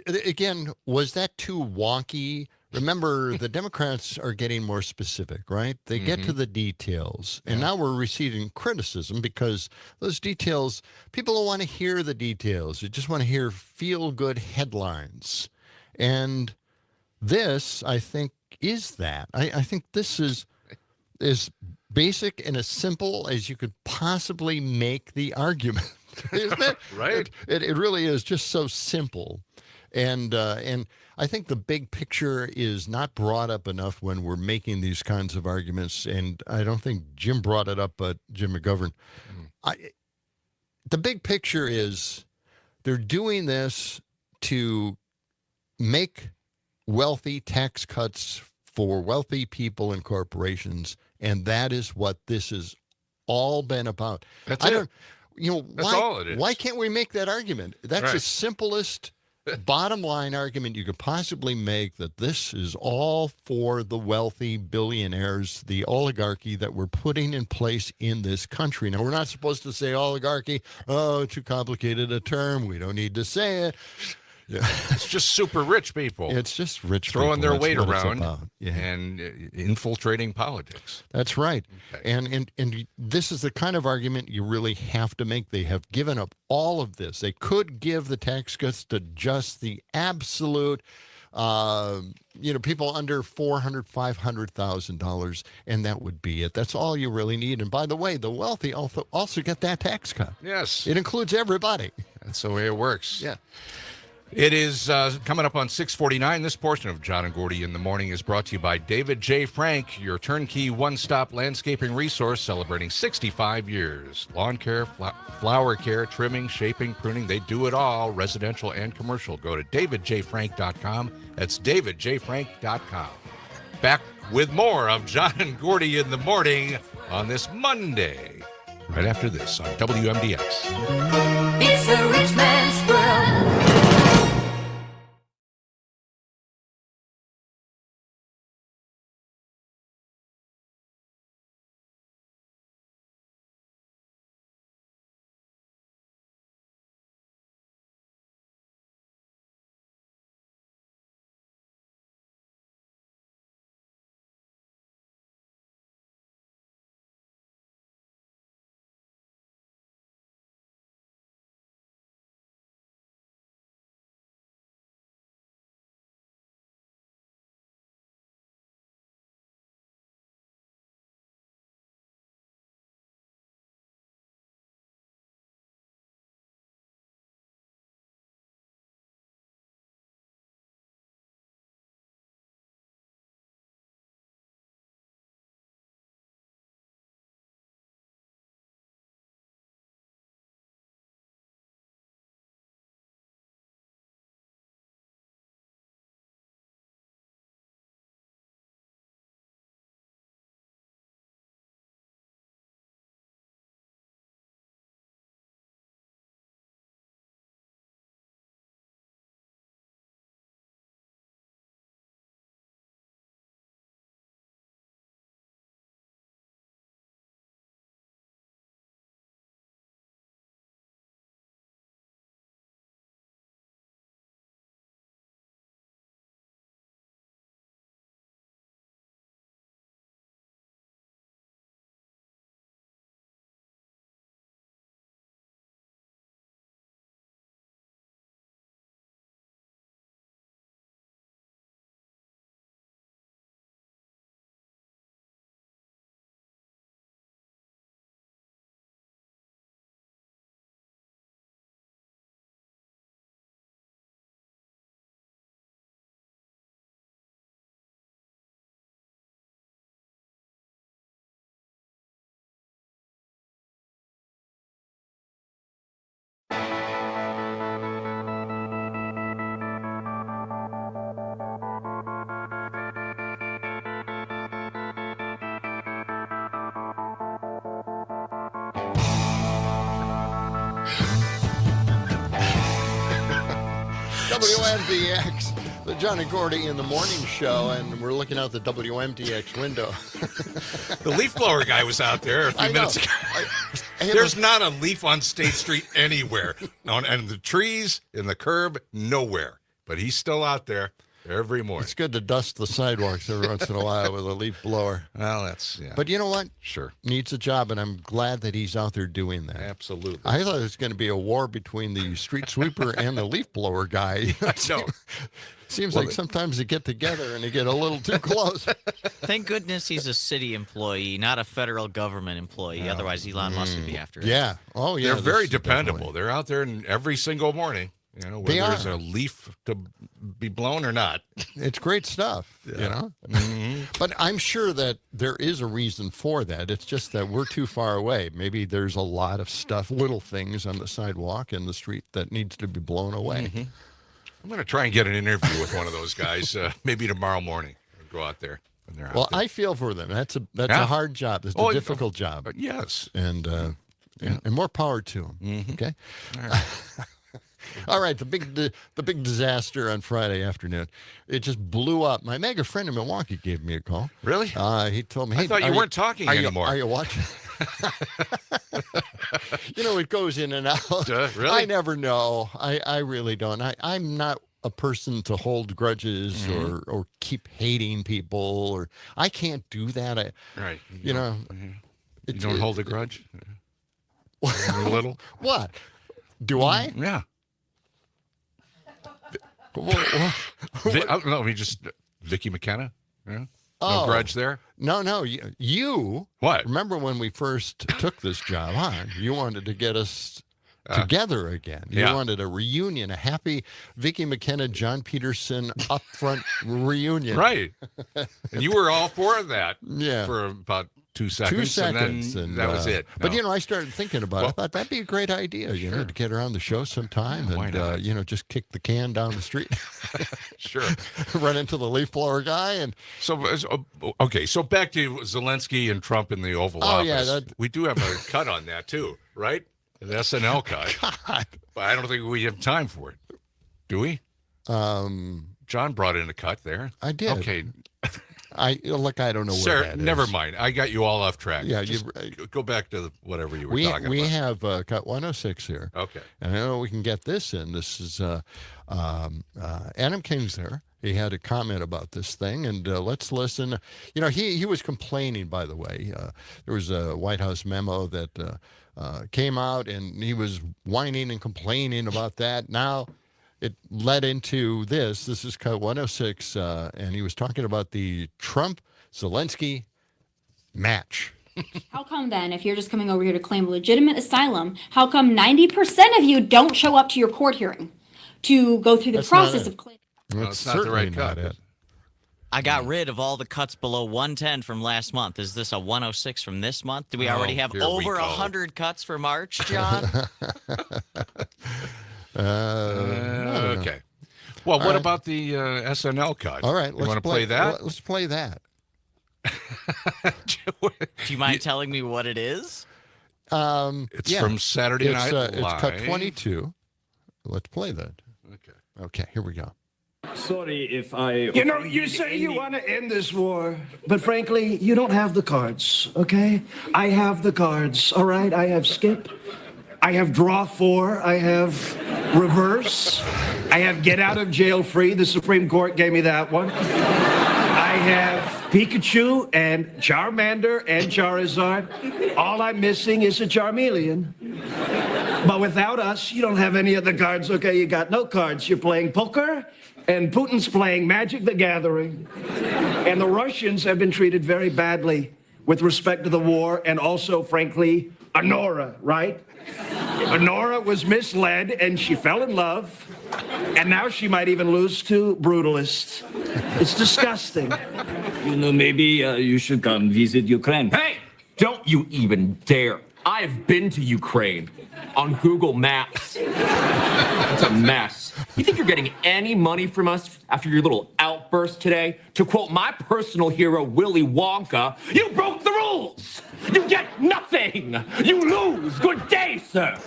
too wonky? Remember, the Democrats are getting more specific, right? They get to the details. And now we're receiving criticism because those details, people don't want to hear the details. They just want to hear feel-good headlines. And this, I think, is that. I think this is basic and as simple as you could possibly make the argument. Isn't it? Right. It really is just so simple. And I think the big picture is not brought up enough when we're making these kinds of arguments. And I don't think Jim brought it up, but Jim McGovern. The big picture is they're doing this to make wealthy tax cuts for wealthy people and corporations, and that is what this has all been about. That's all it is. Why can't we make that argument? That's the simplest bottom line argument you could possibly make, that this is all for the wealthy billionaires, the oligarchy that we're putting in place in this country. Now, we're not supposed to say oligarchy. Oh, too complicated a term. We don't need to say it. Yeah. It's just super rich people. It's just rich throwing people. their weight That's what it's around about. and infiltrating politics. That's right. Okay. And this is the kind of argument you really have to make. They have given up all of this. They could give the tax cuts to just the absolute, people under $400,000, $500,000, and that would be it. That's all you really need. And by the way, the wealthy also get that tax cut. Yes. It includes everybody. That's the way it works. Yeah. It is coming up on 6:49. This portion of John and Gordy in the Morning is brought to you by David J. Frank, your turnkey one-stop landscaping resource celebrating 65 years. Lawn care, flower care, trimming, shaping, pruning, they do it all, residential and commercial. Go to davidjfrank.com. That's davidjfrank.com. Back with more of John and Gordy in the Morning on this Monday, right after this on WMDX. It's a rich man's world. WMDX, the John and Gordy in the Morning Show, and we're looking out the WMDX window. The leaf blower guy was out there a few minutes ago. There's not a leaf on State Street anywhere. And the trees, in the curb, nowhere. But he's still out there every morning. It's good to dust the sidewalks every once in a while with a leaf blower. Well, that's, yeah. But you know what? Sure. Needs a job, and I'm glad that he's out there doing that. Absolutely. I thought it was going to be a war between the street sweeper and the leaf blower guy. I know. Seems like sometimes they get together and they get a little too close. Thank goodness he's a city employee, not a federal government employee. Otherwise, Elon Musk would be after him. Yeah. Oh, yeah. They're very dependable. They're out there every single morning. You know, whether there's a leaf to be blown or not. It's great stuff, you know? Mm-hmm. But I'm sure that there is a reason for that. It's just that we're too far away. Maybe there's a lot of stuff, little things on the sidewalk and the street that needs to be blown away. Mm-hmm. I'm going to try and get an interview with one of those guys maybe tomorrow morning. I'll go out there. When they're out there. I feel for them. That's a hard job. It's a difficult job. Yes. And more power to them. Mm-hmm. Okay? All right. All right, the big disaster on Friday afternoon. It just blew up. My mega friend in Milwaukee gave me a call. Really? He told me, hey, I thought you weren't talking anymore. Are you watching? You know, it goes in and out. Really? I never know. I really don't. I'm not a person to hold grudges or keep hating people. Or I can't do that. Right. You know. Mm-hmm. You don't hold a grudge? A little? What? Do I? Yeah. No, Vicky McKenna. Yeah. No grudge there. No. You. What? Remember when we first took this job on? You wanted to get us together again. You Yeah. wanted a reunion, a happy Vicky McKenna, John Peterson upfront reunion. Right. And you were all for that Yeah. for about 2 seconds. 2 seconds. And then that was it. But, No. I started thinking about it. I thought that'd be a great idea, to get around the show sometime why not? and, just kick the can down the street. Sure. Run into the leaf blower guy. And So back to Zelensky and Trump in the Oval Oh, Office. yeah, we do have a cut on that, too, right? An SNL cut. God. But I don't think we have time for it. Do we? John brought in a cut there. I did. Okay. I don't know where Sarah, that is. never mind. I got you all off track. Yeah, Just go back to whatever you were We talking about. have cut 106 here. Okay. And I know we can get this in. This is Adam King's there. He had a comment about this thing, and let's listen. He was complaining, by the way. There was a White House memo that came out, and he was whining and complaining about that. Now it led into this. This is cut 106, and he was talking about the Trump-Zelensky match. How come then, if you're just coming over here to claim legitimate asylum, how come 90% of you don't show up to your court hearing to go through the That's not process it. of claiming? No, it's not the right cut. I got rid of all the cuts below 110 from last month. Is this a 106 from this month? Do we already have here we over go. 100 cuts for March, John? Okay. Well, what about the SNL cut? All right, you want to play that? Let's play that. Do you mind telling me what it is? It's from Saturday Night Live. It's cut 22. Let's play that. Okay, here we go. Sorry if I... you say you want to end this war, but frankly, you don't have the cards, okay? I have the cards, all right? I have skip. I have draw 4. I have reverse. I have get out of jail free. The Supreme Court gave me that one. I have Pikachu and Charmander and Charizard. All I'm missing is a Charmeleon. But without us, you don't have any of the cards, okay? You got no cards. You're playing poker, and Putin's playing Magic the Gathering. And the Russians have been treated very badly with respect to the war, and also, frankly, Honora, right? Honora was misled, and she fell in love, and now she might even lose to brutalists. It's disgusting. Maybe you should come visit Ukraine. Hey, don't you even dare. I've been to Ukraine on Google Maps. It's a mess. You think you're getting any money from us after your little outburst today? To quote my personal hero, Willy Wonka, you broke the rules! You get nothing! You lose! Good day, sir!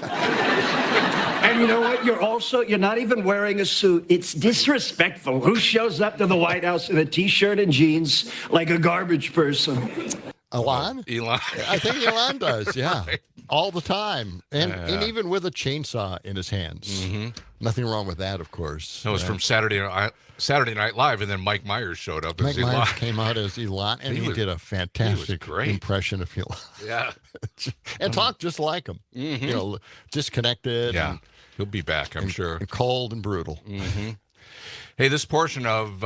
And you know what? You're not even wearing a suit. It's disrespectful. Who shows up to the White House in a t-shirt and jeans like a garbage person? Elon? I think Elon does, yeah. Right. All the time. And even with a chainsaw in his hands. Mm-hmm. Nothing wrong with that, of course. That was from Saturday Night Live, and then Mike Myers showed up as Mike Elon. Myers came out as Elon, and he did a fantastic impression of Elon. Yeah. And talked just like him. Mm-hmm. Disconnected. Yeah. And, He'll be back, I'm sure. And cold and brutal. Mm-hmm. Hey, this portion of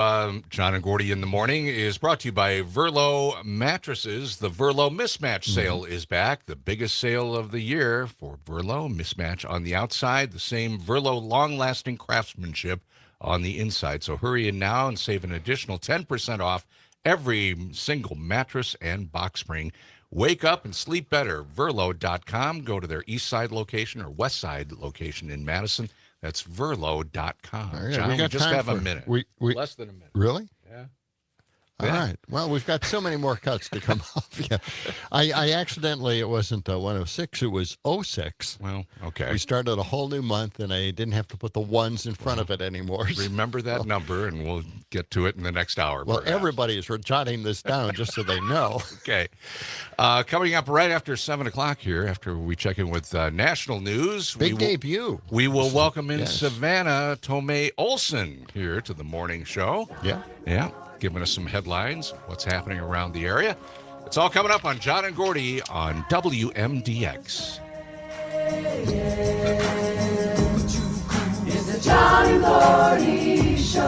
John and Gordy in the Morning is brought to you by Verlo Mattresses. The Verlo Mismatch sale is back. The biggest sale of the year for Verlo. Mismatch on the outside. The same Verlo long-lasting craftsmanship on the inside. So hurry in now and save an additional 10% off every single mattress and box spring. Wake up and sleep better. Verlo.com. Go to their east side location or west side location in Madison. That's Verlo.com. Right, John, we just time have a for- minute. Less than a minute. Really? Yeah. All right. Well, we've got so many more cuts to come off. Yeah. I accidentally, it wasn't 106, it was 06. Well, okay. We started a whole new month, and I didn't have to put the ones in front of it anymore. Remember that number, and we'll get to it in the next hour. Well, perhaps. everybody is jotting this down just so they know. Okay. Coming up right after 7 o'clock here, after we check in with national news. Big debut. We will welcome in Yes. Savannah Tomei Olson here to the morning show. Yeah. Yeah. Giving us some headlines, what's happening around the area. It's all coming up on John and Gordy on WMDX. It's the John and Gordy Show.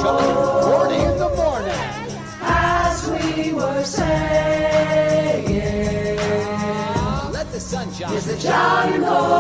John and Gordy in the morning. As we were saying, Let the sun shine. it's the John and Gordy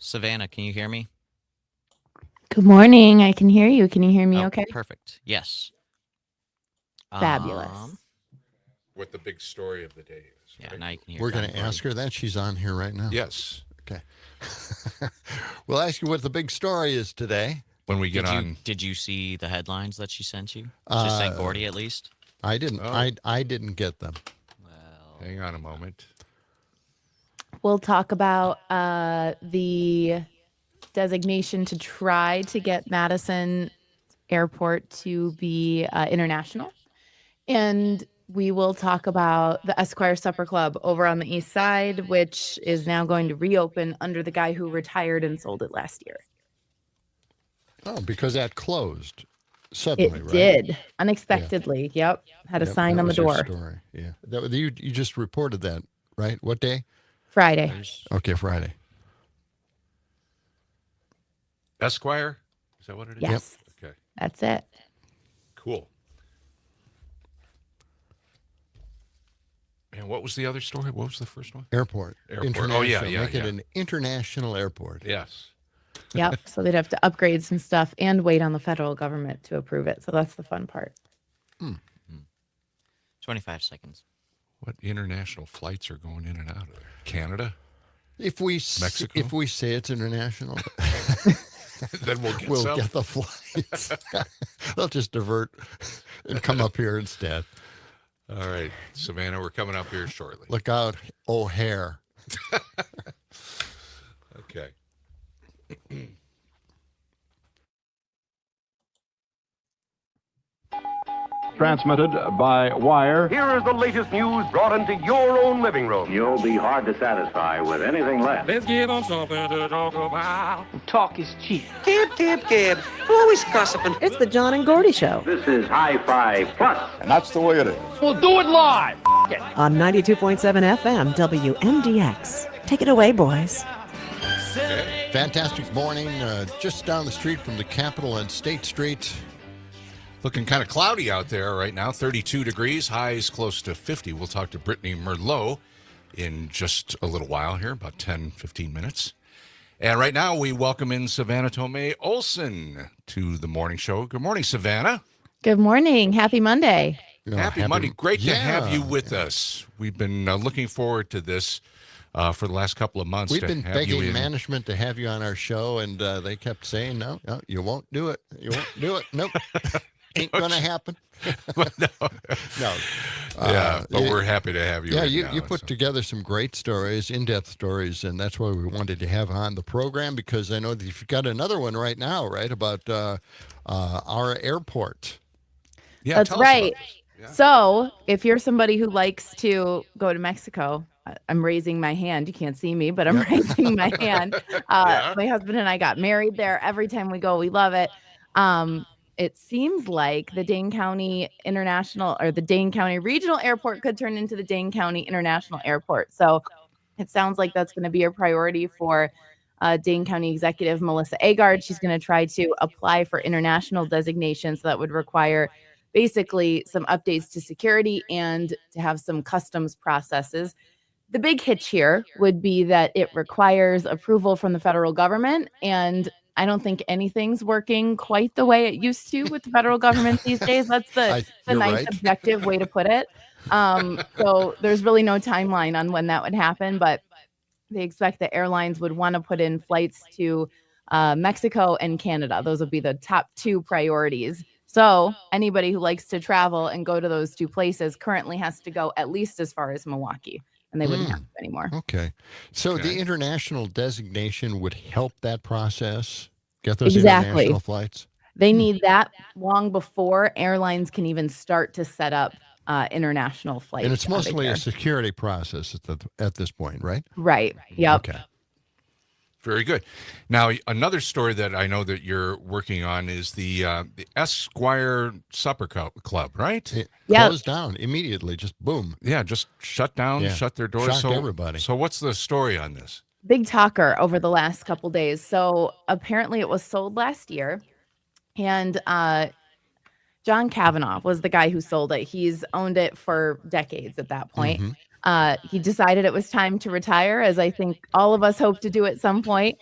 Savannah, can you hear me? Good morning. I can hear you. Can you hear me Oh, okay? perfect. Yes. Fabulous. What the big story of the day is. Yeah, right? now you can hear. We're John going to and ask her that. She's on here right now. Yes. Okay. We'll ask you what the big story is today. When we get on. Did you see the headlines that she sent you? Just saying Gordy, at least. I didn't. Oh. I didn't get them. Well, Hang on a moment. We'll talk about the designation to try to get Madison Airport to be international. And we will talk about the Esquire Supper Club over on the east side, which is now going to reopen under the guy who retired and sold it last year. Oh, because that closed suddenly, It right? did unexpectedly. Yep. Had a sign that on the was your door. Story. Yeah. You just reported that, right? What day? Friday. Okay, Friday. Esquire? Is that what it is? Yes. Okay. That's it. Cool. And what was the other story? What was the first one? Airport. Oh, yeah. Make it an international airport. Yes. Yep. So they'd have to upgrade some stuff and wait on the federal government to approve it. So that's the fun part. 25 seconds. What international flights are going in and out of there? Canada? Mexico? If we say it's international, then we'll get we'll some. get the flights. They'll just divert and come up here instead. All right, Savannah, we're coming up here shortly. Look out, O'Hare. Okay. Transmitted by wire. Here is the latest news brought into your own living room. You'll be hard to satisfy with anything less. Let's give them something to talk about. Talk is cheap. Gib. Always gossiping. It's the John and Gordy Show. This is High Five Plus. And that's the way it is. We'll do it live. On 92.7 FM, WMDX. Take it away, boys. Okay. Fantastic morning, just down the street from the Capitol and State Street. Looking kind of cloudy out there right now, 32 degrees, highs close to 50. We'll talk to Brittany Merlot in just a little while here, about 10, 15 minutes. And right now we welcome in Savannah Tomei Olson to the morning show. Good morning, Savannah. Good morning. Happy Monday. Happy Monday. Great to have you with us. We've been looking forward to this for the last couple of months. We've been begging in. management to have you on our show, and they kept saying, no, you won't do it. You won't do it. Nope. Ain't gonna happen. No. Yeah, but we're happy to have you. Yeah, right you now, put together some great stories, in-depth stories, and that's why we wanted to have on the program, because I know that you've got another one right now, right, about our airport. Yeah, that's right. Yeah. So if you're somebody who likes to go to Mexico, I'm raising my hand. You can't see me, but I'm raising my hand. My husband and I got married there. Every time we go, we love it. It seems like the Dane County International or the Dane County Regional Airport could turn into the Dane County International Airport. So it sounds like that's going to be a priority for Dane County Executive Melissa Agard. She's going to try to apply for international designation. So that would require basically some updates to security and to have some customs processes. The big hitch here would be that it requires approval from the federal government, and I don't think anything's working quite the way it used to with the federal government these days. That's the nice objective way to put it. So there's really no timeline on when that would happen, but they expect the airlines would want to put in flights to Mexico and Canada. Those would be the top two priorities. So anybody who likes to travel and go to those two places currently has to go at least as far as Milwaukee, and they wouldn't have to anymore. Okay. So the international designation would help that process, get those international flights? They need that long before airlines can even start to set up international flights. And it's mostly a security process at this point, right? Right. Yep. Okay. Very good. Now, another story that I know that you're working on is the Esquire Supper Club, right? It closed down immediately, just boom. Yeah, just shut down, shut their doors. Shocked everybody. So what's the story on this? Big talker over the last couple days. So apparently it was sold last year, and John Kavanaugh was the guy who sold it. He's owned it for decades at that point. He decided it was time to retire, as I think all of us hope to do at some point.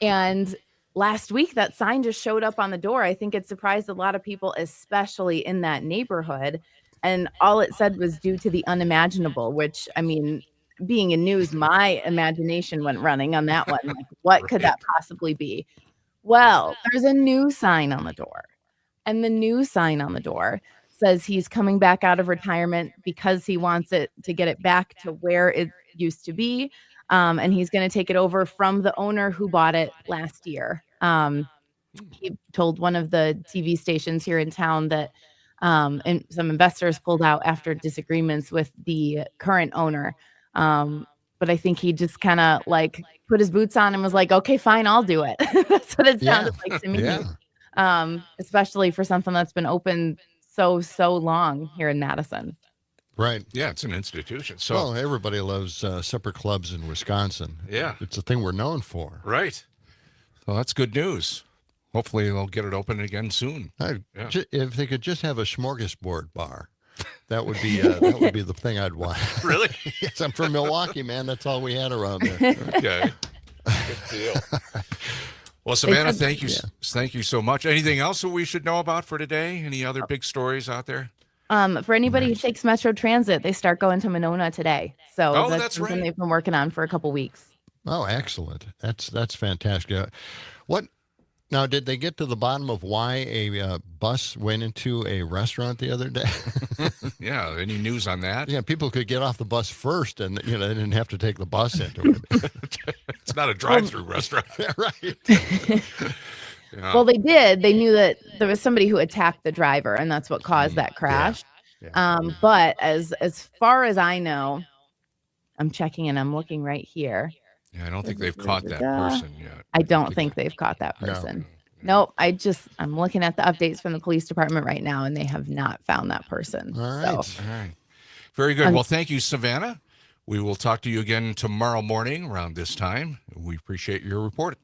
And last week, that sign just showed up on the door. I think it surprised a lot of people, especially in that neighborhood. And all it said was due to the unimaginable, which, I mean, being in news, my imagination went running on that one. Like, what could that possibly be? Well, there's a new sign on the door. And the new sign on the door says he's coming back out of retirement because he wants it to get it back to where it used to be. And he's going to take it over from the owner who bought it last year. He told one of the TV stations here in town that and some investors pulled out after disagreements with the current owner. But I think he just kind of like put his boots on and was like, okay, fine, I'll do it. That's what it sounded like to me. Especially for something that's been open so long here in Madison. Right. Yeah, it's an institution. So well, everybody loves supper clubs in Wisconsin. Yeah. It's a thing we're known for. Right. Well, that's good news. Hopefully they'll get it open again soon. If they could just have a smorgasbord bar, that would be the thing I'd want. Really? Yes, I'm from Milwaukee, man. That's all we had around there. Okay. Good deal. Well, Savannah, thank you so much. Anything else that we should know about for today? Any other big stories out there? For anybody who takes Metro Transit, they start going to Monona today. So that's something they've been working on for a couple weeks. Oh, excellent. That's fantastic. Now, did they get to the bottom of why a bus went into a restaurant the other day? Yeah, any news on that? Yeah, people could get off the bus first, and they didn't have to take the bus into it. It's not a drive-through restaurant, right? Yeah. Well, they did. They knew that there was somebody who attacked the driver, and that's what caused that crash. But as far as I know, I'm checking and I'm looking right here. Yeah, I don't think they've caught that person yet. I don't think they've caught that person. Nope. I'm looking at the updates from the police department right now, and they have not found that person. All right. So. All right. Very good. Well, thank you, Savannah. We will talk to you again tomorrow morning around this time. We appreciate your report.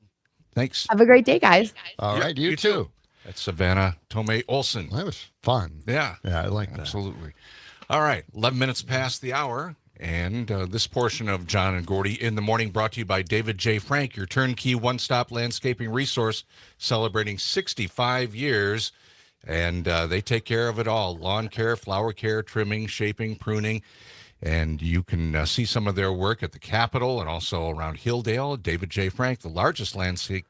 Thanks. Have a great day, guys. All right. You too. That's Savannah Tomei Olson. That was fun. Yeah. Yeah, I like that. Absolutely. All right. 11 minutes past the hour. And this portion of John and Gordy in the Morning brought to you by David J. Frank, your turnkey one-stop landscaping resource, celebrating 65 years. And they take care of it all: lawn care, flower care, trimming, shaping, pruning. And you can see some of their work at the Capitol and also around Hilldale. David J. Frank, the largest landscape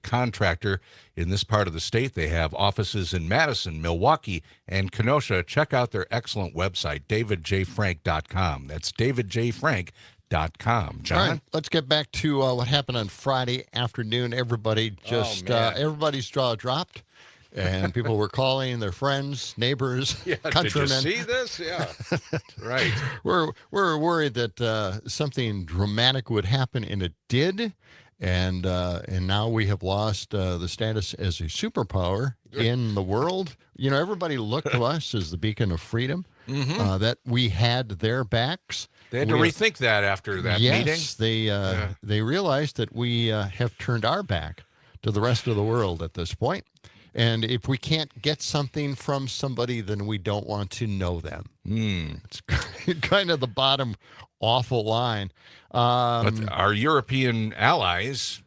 contractor in this part of the state. They have offices in Madison, Milwaukee, and Kenosha. Check out their excellent website, davidjfrank.com. That's davidjfrank.com. John? All right, let's get back to what happened on Friday afternoon. Everybody everybody's jaw dropped, and people were calling their friends, neighbors, countrymen. Did you see this? Yeah, right. We're worried that something dramatic would happen, and it did. And now we have lost the status as a superpower in the world. Everybody looked to us as the beacon of freedom, that we had their backs. They had to rethink that after that meeting. Yes, they realized that we have turned our back to the rest of the world at this point. And if we can't get something from somebody, then we don't want to know them. It's kind of the bottom awful line. But our European allies,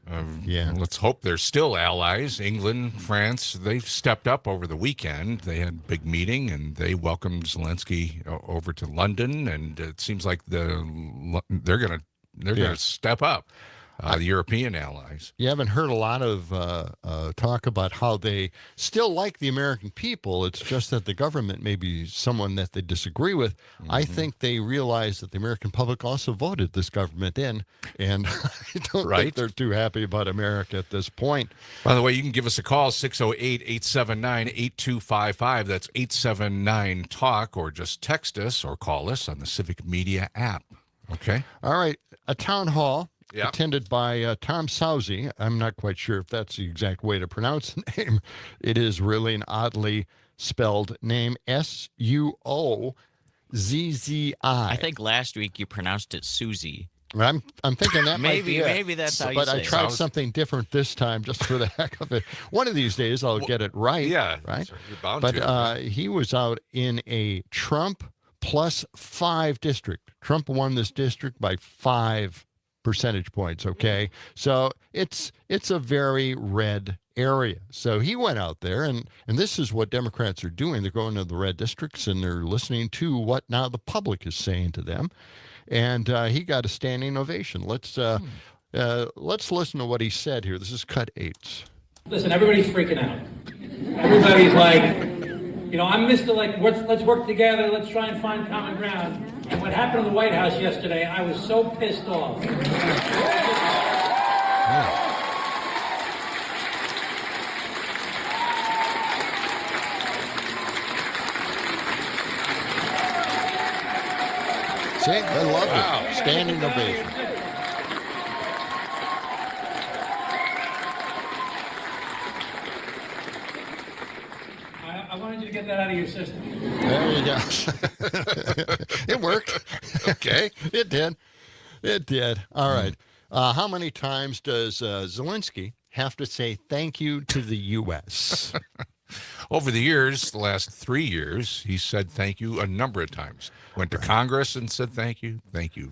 let's hope they're still allies. England, France, they've stepped up over the weekend. They had a big meeting, and they welcomed Zelensky over to London. And it seems like they're going to step up. The European allies. You haven't heard a lot of talk about how they still like the American people. It's just that the government may be someone that they disagree with. I think they realize that the American public also voted this government in, and I don't think they're too happy about America at this point. By the way, you can give us a call, 608-879-8255. That's 879-TALK, or just text us or call us on the Civic Media app. Okay? All right. A town hall attended by Tom Sousy. I'm not quite sure if that's the exact way to pronounce the name. It is really an oddly spelled name, Suozzi. I think last week you pronounced it Susie. I'm thinking that maybe that's how you say it. But I tried something different this time just for the heck of it. One of these days I'll get it right. Yeah, right. So you're bound to. He was out in a Trump +5 district. Trump won this district by 5 percentage points. Okay, so it's a very red area. So he went out there, and this is what Democrats are doing. They're going to the red districts and they're listening to what now the public is saying to them. And he got a standing ovation. Let's listen to what he said here. This is cut 8. Listen, everybody's freaking out. Everybody's like, I'm Mr. Like, let's work together. Let's try and find common ground. And what happened in the White House yesterday, I was so pissed off. See, I love it. Standing ovation. I wanted you to get that out of your system. There you go. It worked. Okay, it did. It did. All right. How many times does Zelensky have to say thank you to the U.S.? Over the years, the last 3 years, he said thank you a number of times. Went to Congress and said thank you. Thank you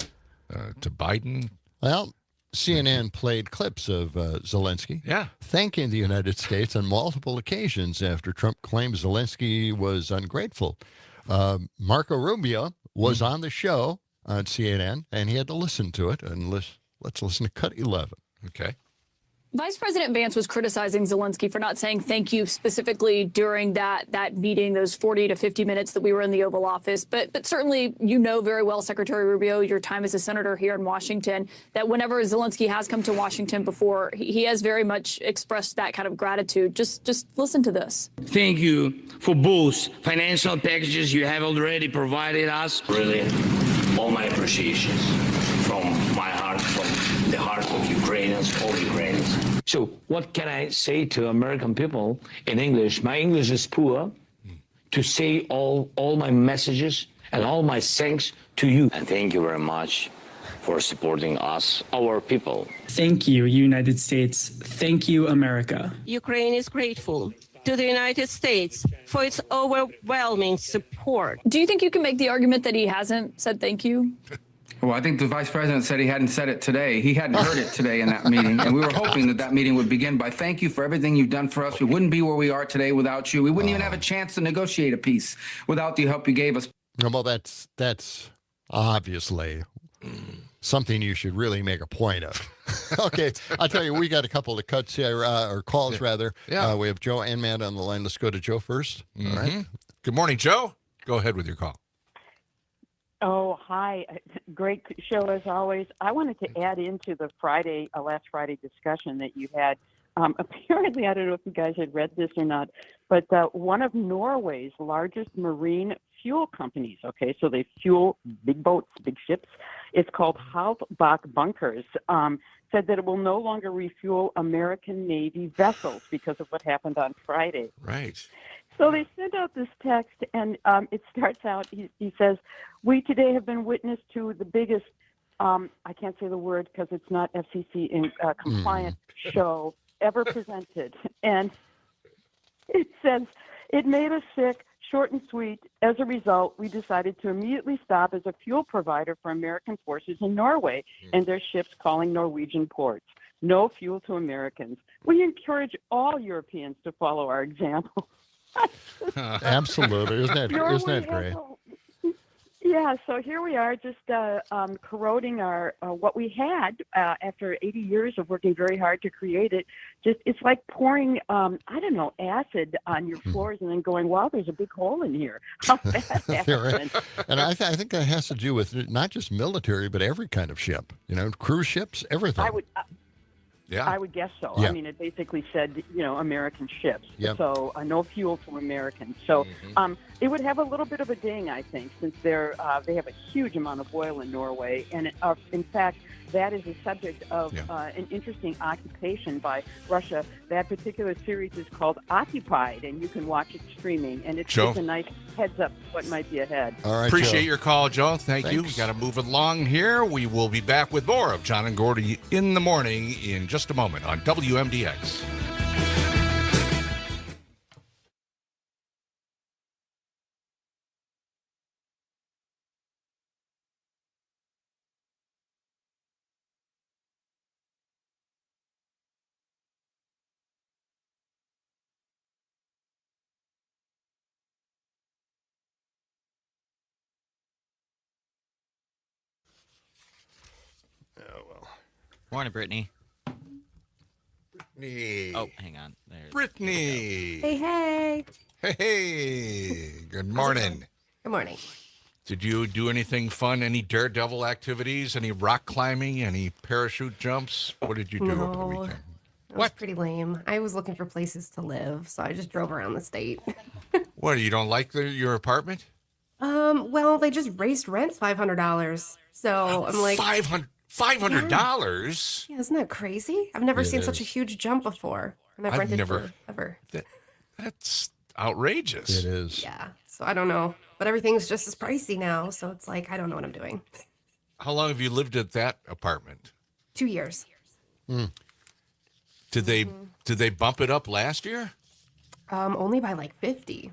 to Biden. Well, CNN played clips of Zelensky thanking the United States on multiple occasions after Trump claimed Zelensky was ungrateful. Marco Rubio was on the show on CNN, and he had to listen to it. And let's listen to cut 11. Okay. Vice President Vance was criticizing Zelensky for not saying thank you specifically during that meeting, those 40 to 50 minutes that we were in the Oval Office. But certainly, very well, Secretary Rubio, your time as a senator here in Washington, that whenever Zelensky has come to Washington before, he has very much expressed that kind of gratitude. Just listen to this. Thank you for both financial packages you have already provided us. Really, all my appreciations from my heart, from the heart of Ukrainians, all Ukrainians. So what can I say to American people in English? My English is poor. To say all my messages and all my thanks to you. And thank you very much for supporting us, our people. Thank you, United States. Thank you, America. Ukraine is grateful to the United States for its overwhelming support. Do you think you can make the argument that he hasn't said thank you? Well, I think the vice president said he hadn't said it today. He hadn't heard it today in that meeting. And we were hoping that meeting would begin by thank you for everything you've done for us. We wouldn't be where we are today without you. We wouldn't even have a chance to negotiate a peace without the help you gave us. Well, that's obviously something you should really make a point of. Okay, I'll tell you, we got a couple of cuts here, or calls rather. Yeah. We have Joe and Matt on the line. Let's go to Joe first. All right. Good morning, Joe. Go ahead with your call. Oh, hi. Great show as always. I wanted to add into the last Friday discussion that you had. Apparently, I don't know if you guys had read this or not, but one of Norway's largest marine fuel companies, okay, so they fuel big boats, big ships, it's called Haltbach Bunkers, said that it will no longer refuel American Navy vessels because of what happened on Friday. Right. So they sent out this text, and it starts out, he says, we today have been witness to the biggest, I can't say the word because it's not FCC compliant show ever presented. And it says, it made us sick, short and sweet. As a result, we decided to immediately stop as a fuel provider for American forces in Norway and their ships calling Norwegian ports. No fuel to Americans. We encourage all Europeans to follow our example. Absolutely. Isn't that great? Yeah, so here we are just corroding our what we had after 80 years of working very hard to create it. It's like pouring, acid on your floors and then going, wow, there's a big hole in here. How bad that happened. And I think that has to do with not just military, but every kind of ship, cruise ships, everything. I would guess so. Yeah. I mean, it basically said, American ships. Yep. So no fuel to Americans. So it would have a little bit of a ding, I think, since they have a huge amount of oil in Norway. And in fact, that is a subject of an interesting occupation by Russia. That particular series is called Occupied, and you can watch it streaming. And it's just a nice heads up what might be ahead. All right, Appreciate Joe. your call, Joe. Thanks. You. We got to move along here. We will be back with more of John and Gordy in the morning in just a moment on WMDX. Morning, Brittany. Brittany. Oh, hang on. Brittany. Hey. Hey. Good morning. Good morning. Did you do anything fun? Any daredevil activities? Any rock climbing? Any parachute jumps? What did you do over the weekend? It was pretty lame. I was looking for places to live, so I just drove around the state. What, you don't like your apartment? Well, they just raised rent $500. So I'm like $500? Yeah, isn't that crazy? I've never seen such a huge jump before. And I've rented forever. That's outrageous. It is. Yeah. So I don't know. But everything's just as pricey now, so it's like I don't know what I'm doing. How long have you lived at that apartment? 2 years. Did they bump it up last year? Only by like 50.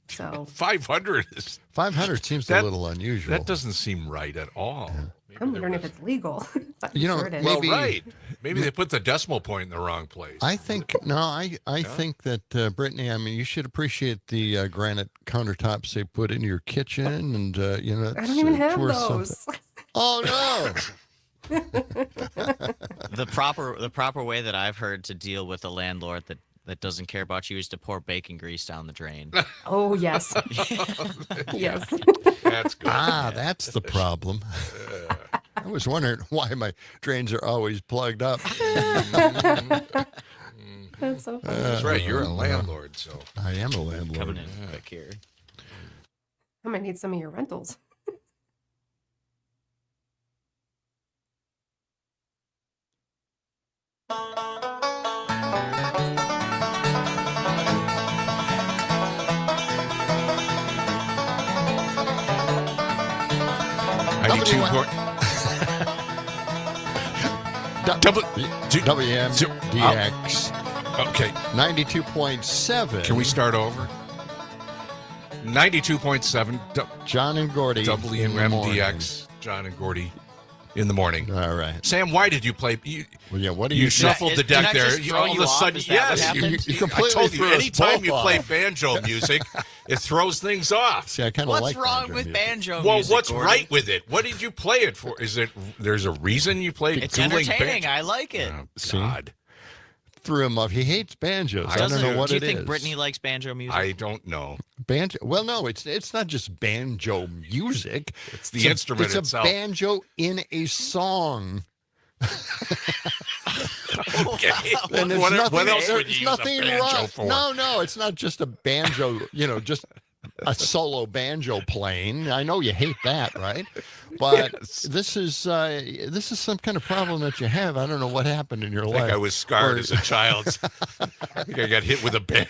So 500 is 500 seems a little unusual. That doesn't seem right at all. I'm wondering if it's legal. You know, Sure it is. Well, right. Maybe they put the decimal point in the wrong place. I think I think that Brittany. I mean, you should appreciate the granite countertops they put in your kitchen, and you know. I don't even have worth those. something. Oh no! The proper way that I've heard to deal with a landlord that doesn't care about you is to pour bacon grease down the drain. Oh yes. Yes. That's good. That's the problem. I was wondering why my drains are always plugged up. That's so funny. That's right. You're a landlord, so I am a landlord. Coming in quick here. I might need some of your rentals. WMDX. Okay. 92.7. Can we start over? 92.7. John and Gordy. WMDX. John and Gordy in the morning. All right. Sam, why did you play? What do you shuffled the deck there. All of a sudden, yes. You completely I told you, threw us anytime both you off. play banjo music, it throws things off. See, I kind of like What's wrong banjo with music. banjo Well, music, what's Gordy? right with it? What did you play it for? There's a reason you played It's dueling entertaining. banjo? I like it. Oh, God. Threw him off. He hates banjos. I don't know what Do you it think is. Brittany likes banjo music? I don't know. Banjo? Well, no, it's not just banjo music. It's the instrument it's itself. It's a banjo in a song. Okay. And there's What nothing, else would there's you use a nothing banjo wrong. for? No, it's not just a banjo. Just a solo banjo playing. I know you hate that, right? But this is some kind of problem that you have. I don't know what happened in your I life. think I was scarred as a child. I think I got hit with a banjo.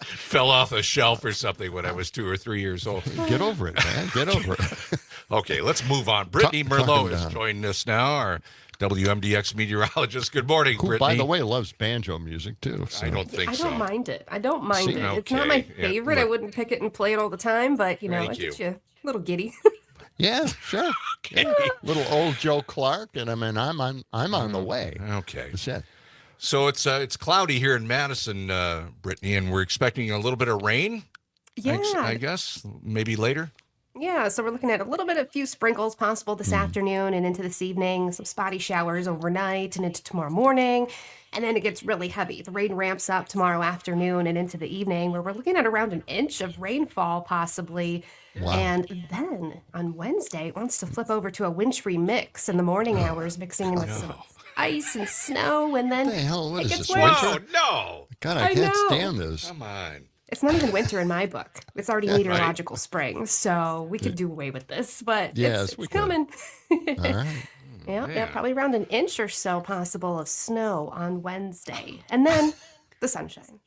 Fell off a shelf or something when I was 2 or 3 years old. Get over it, man. Get over it. Okay, let's move on. Brittany Merlot is joining us now, our WMDX meteorologist. Good morning, Who, Brittany. by the way, loves banjo music, too. So. I don't think I so. don't mind it. I don't mind See, it. It's not my okay. Yeah, favorite. I wouldn't pick it and play it all the time, but it Thank gets you a little giddy. Yeah, sure. Okay. Little old Joe Clark, and I mean, I'm on the way. Okay. That's it. So it's cloudy here in Madison, Brittany, and we're expecting a little bit of rain. Yeah. I guess maybe later. Yeah, so we're looking at a few sprinkles possible this afternoon and into this evening, some spotty showers overnight and into tomorrow morning, and then it gets really heavy. The rain ramps up tomorrow afternoon and into the evening, where we're looking at around an inch of rainfall possibly. Wow. And then on Wednesday, it wants to flip over to a wintry mix in the morning hours, mixing in with some ice and snow, and then What the hell? What it is gets this, worse. winter? No. God, I can't stand this. Come on. It's not even winter in my book. It's already meteorological spring, so we could do away with this, but Yes, we it's could. coming. All right. Yeah, probably around an inch or so possible of snow on Wednesday. And then the sunshine.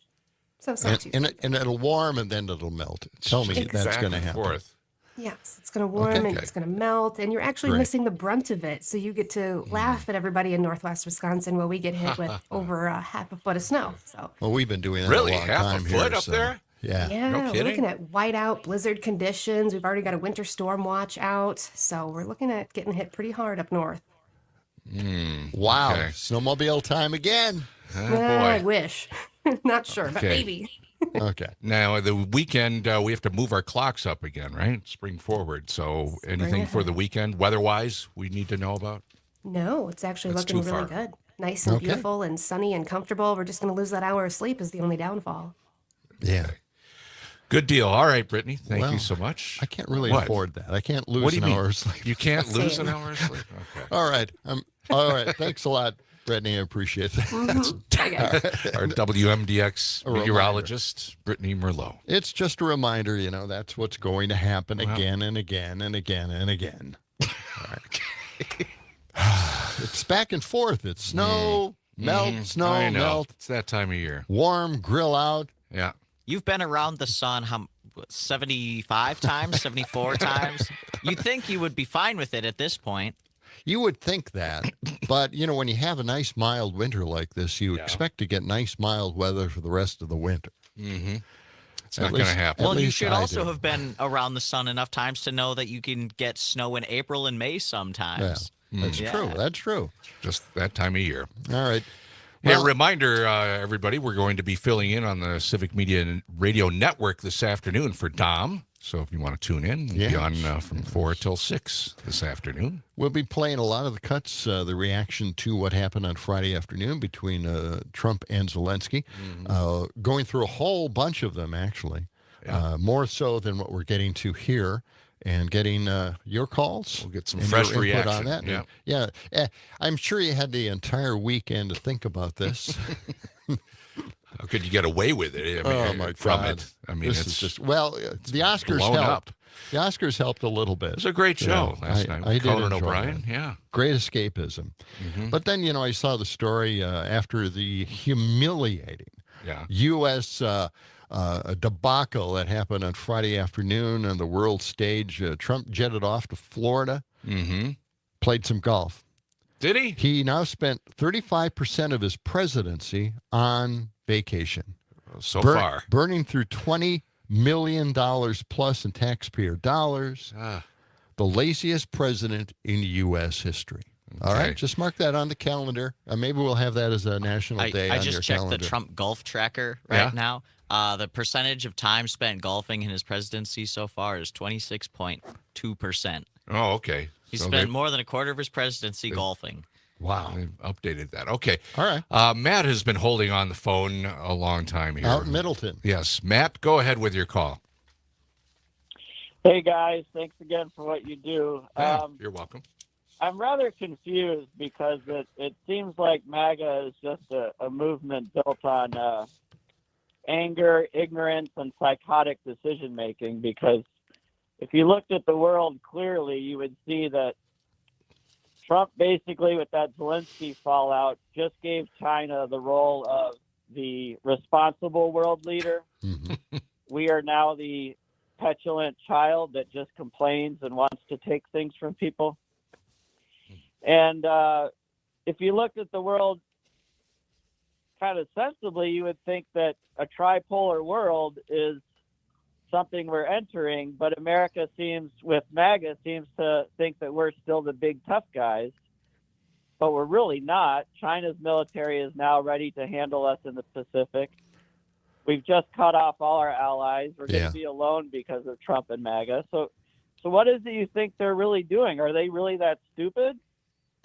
So it's not too And it'll warm and then it'll melt. Tell me that's Back going to and happen. forth. Yes, it's going to warm and it's going to melt, and you're actually Great. missing the brunt of it. So you get to laugh at everybody in Northwest Wisconsin while we get hit with over half a foot of snow. So Well, we've been doing that Really? a long Half a time foot here. up so, there? Yeah. yeah, No we're kidding? looking at whiteout blizzard conditions. We've already got a winter storm watch out, so we're looking at getting hit pretty hard up north. Wow. Okay. Snowmobile time again. Oh, I boy. wish. Not sure, but Okay. maybe. Okay. Now, the weekend, we have to move our clocks up again, right? Spring forward. So anything for the weekend, weather-wise, we need to know about? No, it's actually That's looking too really far. good. Nice and Okay. beautiful and sunny and comfortable. We're just going to lose that hour of sleep is the only downfall. Yeah. Good deal. All right, Brittany. Thank Well, you so much. I can't really What? afford that. I can't lose What do you an mean? hour of sleep. You can't lose an hour of sleep? Okay. All right. All right. Thanks a lot, Brittany. I appreciate that. Our WMDX A reminder. meteorologist, Brittany Merlot. It's just a reminder, that's what's going to happen again and again and again and again. It's back and forth. It's snow, melt, snow, I know. melt. It's that time of year. Warm, grill out. Yeah. You've been around the sun 75 times, 74 times. You'd think you would be fine with it at this point. You would think that, but when you have a nice mild winter like this, you expect to get nice mild weather for the rest of the winter. Mm-hmm. It's not going to happen. Well, you should also have been around the sun enough times to know that you can get snow in April and May sometimes. That's true. That's true. Just that time of year. All right. Hey, a Well- reminder, everybody, we're going to be filling in on the Civic Media Radio Network this afternoon for Dom. So if you want to tune in, we'll be on from 4 till 6 this afternoon. We'll be playing a lot of the cuts, the reaction to what happened on Friday afternoon between Trump and Zelensky, going through a whole bunch of them, actually, more so than what we're getting to here. And getting your calls. We'll get some and fresh your input reaction. on that. I'm sure you had the entire weekend to think about this. How could you get away with it? I mean, Oh, my from God. it. I mean, This it's is just, the Oscars blown helped. up. The Oscars helped a little bit. It was a great show last night. I did Conan enjoy O'Brien, that. yeah. Great escapism. But then, I saw the story after the humiliating U.S. Debacle that happened on Friday afternoon on the world stage. Trump jetted off to Florida, played some golf. Did he? He now spent 35% of his presidency on vacation. So far. Burning through $20 million plus in taxpayer dollars. The laziest president in U.S. history. All right, just mark that on the calendar. Maybe we'll have that as a national day I on just your checked calendar. the Trump golf tracker right now. The percentage of time spent golfing in his presidency so far is 26.2%. Oh, okay. He So spent they- more than a quarter of his presidency golfing. Wow. They've updated that. Okay. All right. Matt has been holding on the phone a long time here. Out in Middleton. Yes. Matt, go ahead with your call. Hey, guys. Thanks again for what you do. You're welcome. I'm rather confused because it seems like MAGA is just a movement built on anger, ignorance, and psychotic decision-making, because if you looked at the world clearly, you would see that Trump basically, with that Zelensky fallout, just gave China the role of the responsible world leader. We are now the petulant child that just complains and wants to take things from people. And if you looked at the world kind of sensibly, you would think that a tripolar world is something we're entering, but America with MAGA seems to think that we're still the big tough guys, but we're really not. China's military is now ready to handle us in the Pacific. We've just cut off all our allies. We're going to be alone because of Trump and MAGA. So what is it you think they're really doing? Are they really that stupid?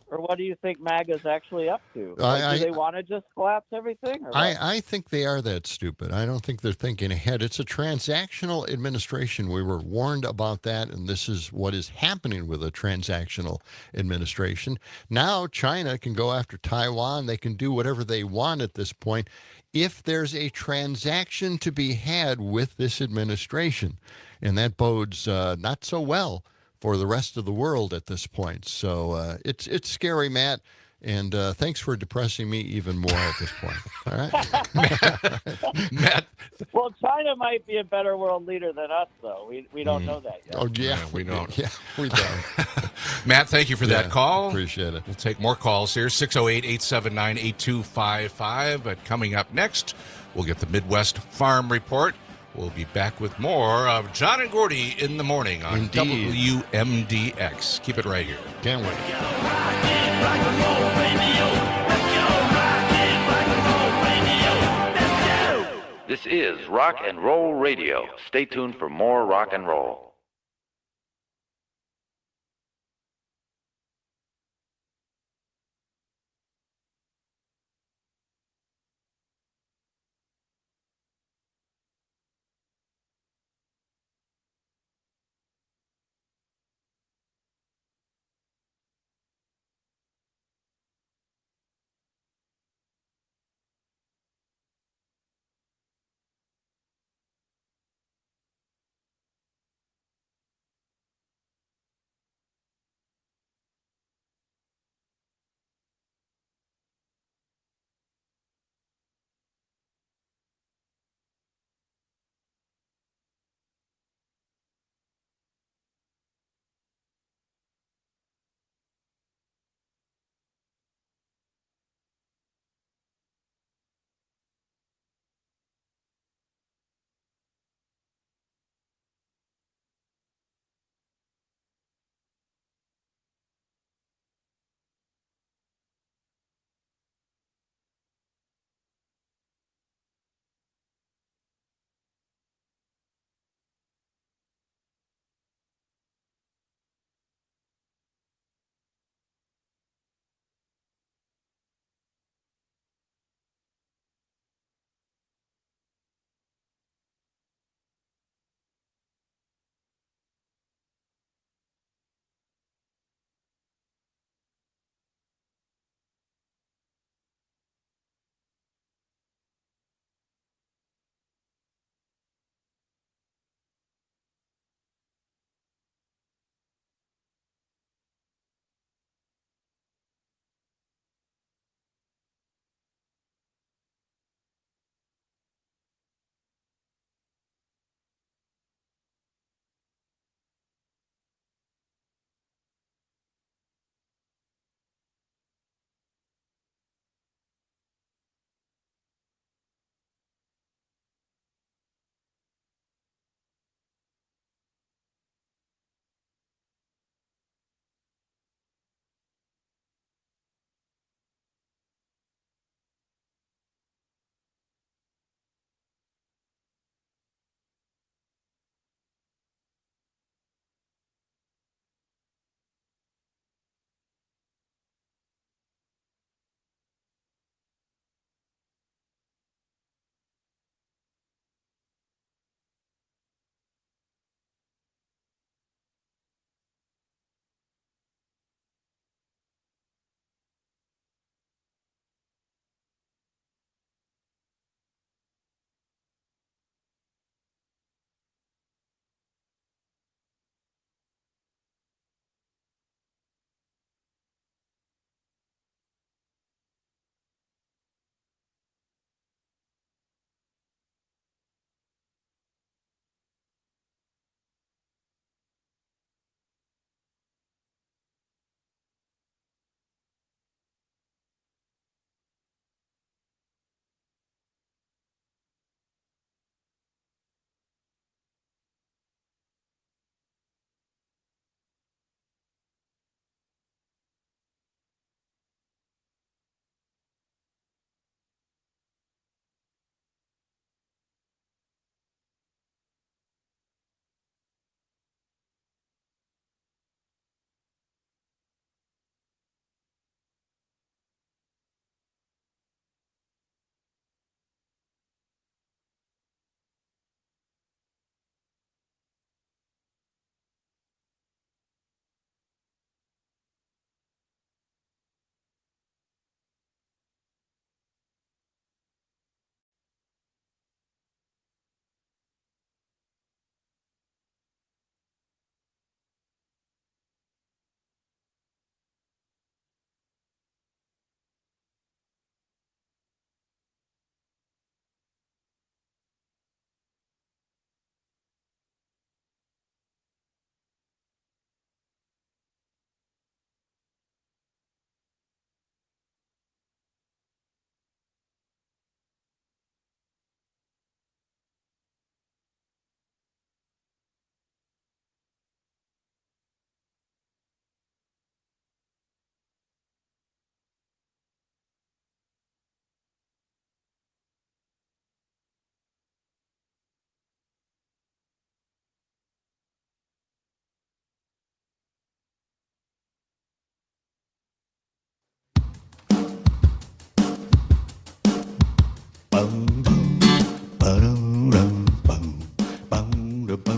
Or what do you think MAGA's actually up to? Do they want to just collapse everything? Or what? I think they are that stupid. I don't think they're thinking ahead. It's a transactional administration. We were warned about that, and this is what is happening with a transactional administration. Now China can go after Taiwan. They can do whatever they want at this point if there's a transaction to be had with this administration. And that bodes not so well for the rest of the world at this point. So it's scary, Matt. And thanks for depressing me even more at this point. All right? Matt. Well, China might be a better world leader than us, though. We don't know that yet. Oh, yeah. We don't. Yeah, we don't. Matt, thank you for that call. Appreciate it. We'll take more calls here, 608-879-8255. But coming up next, we'll get the Midwest Farm Report. We'll be back with more of John and Gordy in the morning on WMDX. Keep it right here. Can't wait. This is Rock and Roll Radio. Stay tuned for more rock and roll.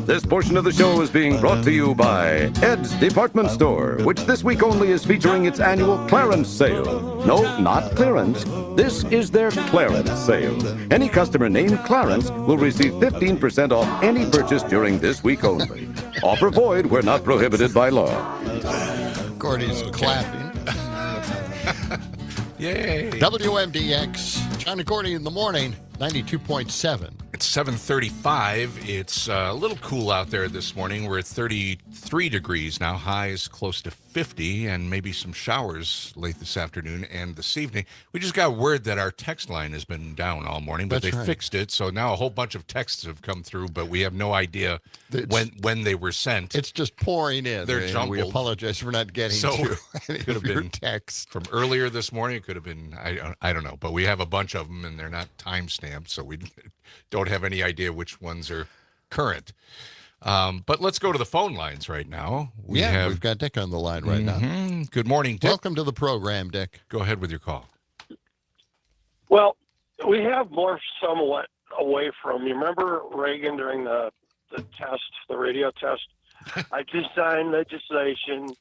This portion of the show is being brought to you by Ed's Department Store, which this week only is featuring its annual clearance sale. No, not clearance. This is their Clarence sale. Any customer named Clarence will receive 15% off any purchase during this week only. Offer void where not prohibited by law. Gordy's clapping. Yay. WMDX, John and Gordy in the morning, 92.7. It's 7:35. It's a little cool out there this morning. We're at 33 degrees now. Highs close to 50, and maybe some showers late this afternoon and this evening. We just got word that our text line has been down all morning, but That's they right. fixed it. So now a whole bunch of texts have come through, but we have no idea when they were sent. It's just pouring in. They're and jumbled. We apologize for not getting So to any could of have your been texts. from earlier this morning. It could have been, I don't know, but we have a bunch of them and they're not time stamped, so we don't have any idea which ones are current. But let's go to the phone lines right now. We've got Dick on the line right now. Good morning, Dick. Welcome to the program, Dick. Go ahead with your call. Well, we have morphed somewhat away from, you remember Reagan during the test, the radio test? I just signed legislation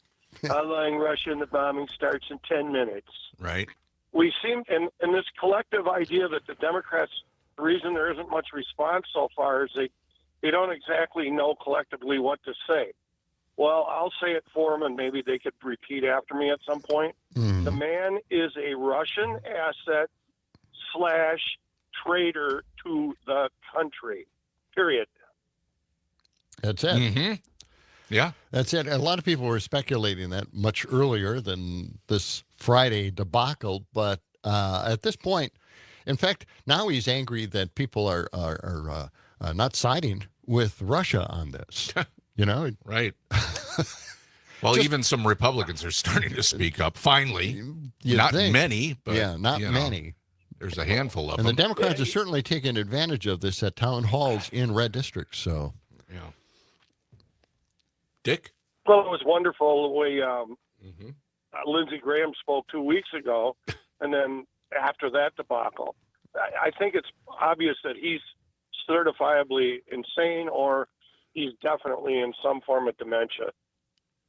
allowing Russia and the bombing starts in 10 minutes. Right. We seem, and this collective idea that the Democrats, the reason there isn't much response so far is they don't exactly know collectively what to say. Well, I'll say it for them, and maybe they could repeat after me at some point. The man is a Russian asset / traitor to the country, period. That's it. Mm-hmm. Yeah. That's it. A lot of people were speculating that much earlier than this Friday debacle, but at this point, in fact, now he's angry that people are not siding with Russia on this. You know? Right. Well, even some Republicans are starting to speak up, finally. Not many, but not you know, many. There's a handful of And them. the Democrats are certainly taking advantage of this at town halls in red districts. So, yeah. Dick? Well, it was wonderful the way Lindsey Graham spoke 2 weeks ago, and then after that debacle. I think it's obvious that he's certifiably insane, or he's definitely in some form of dementia.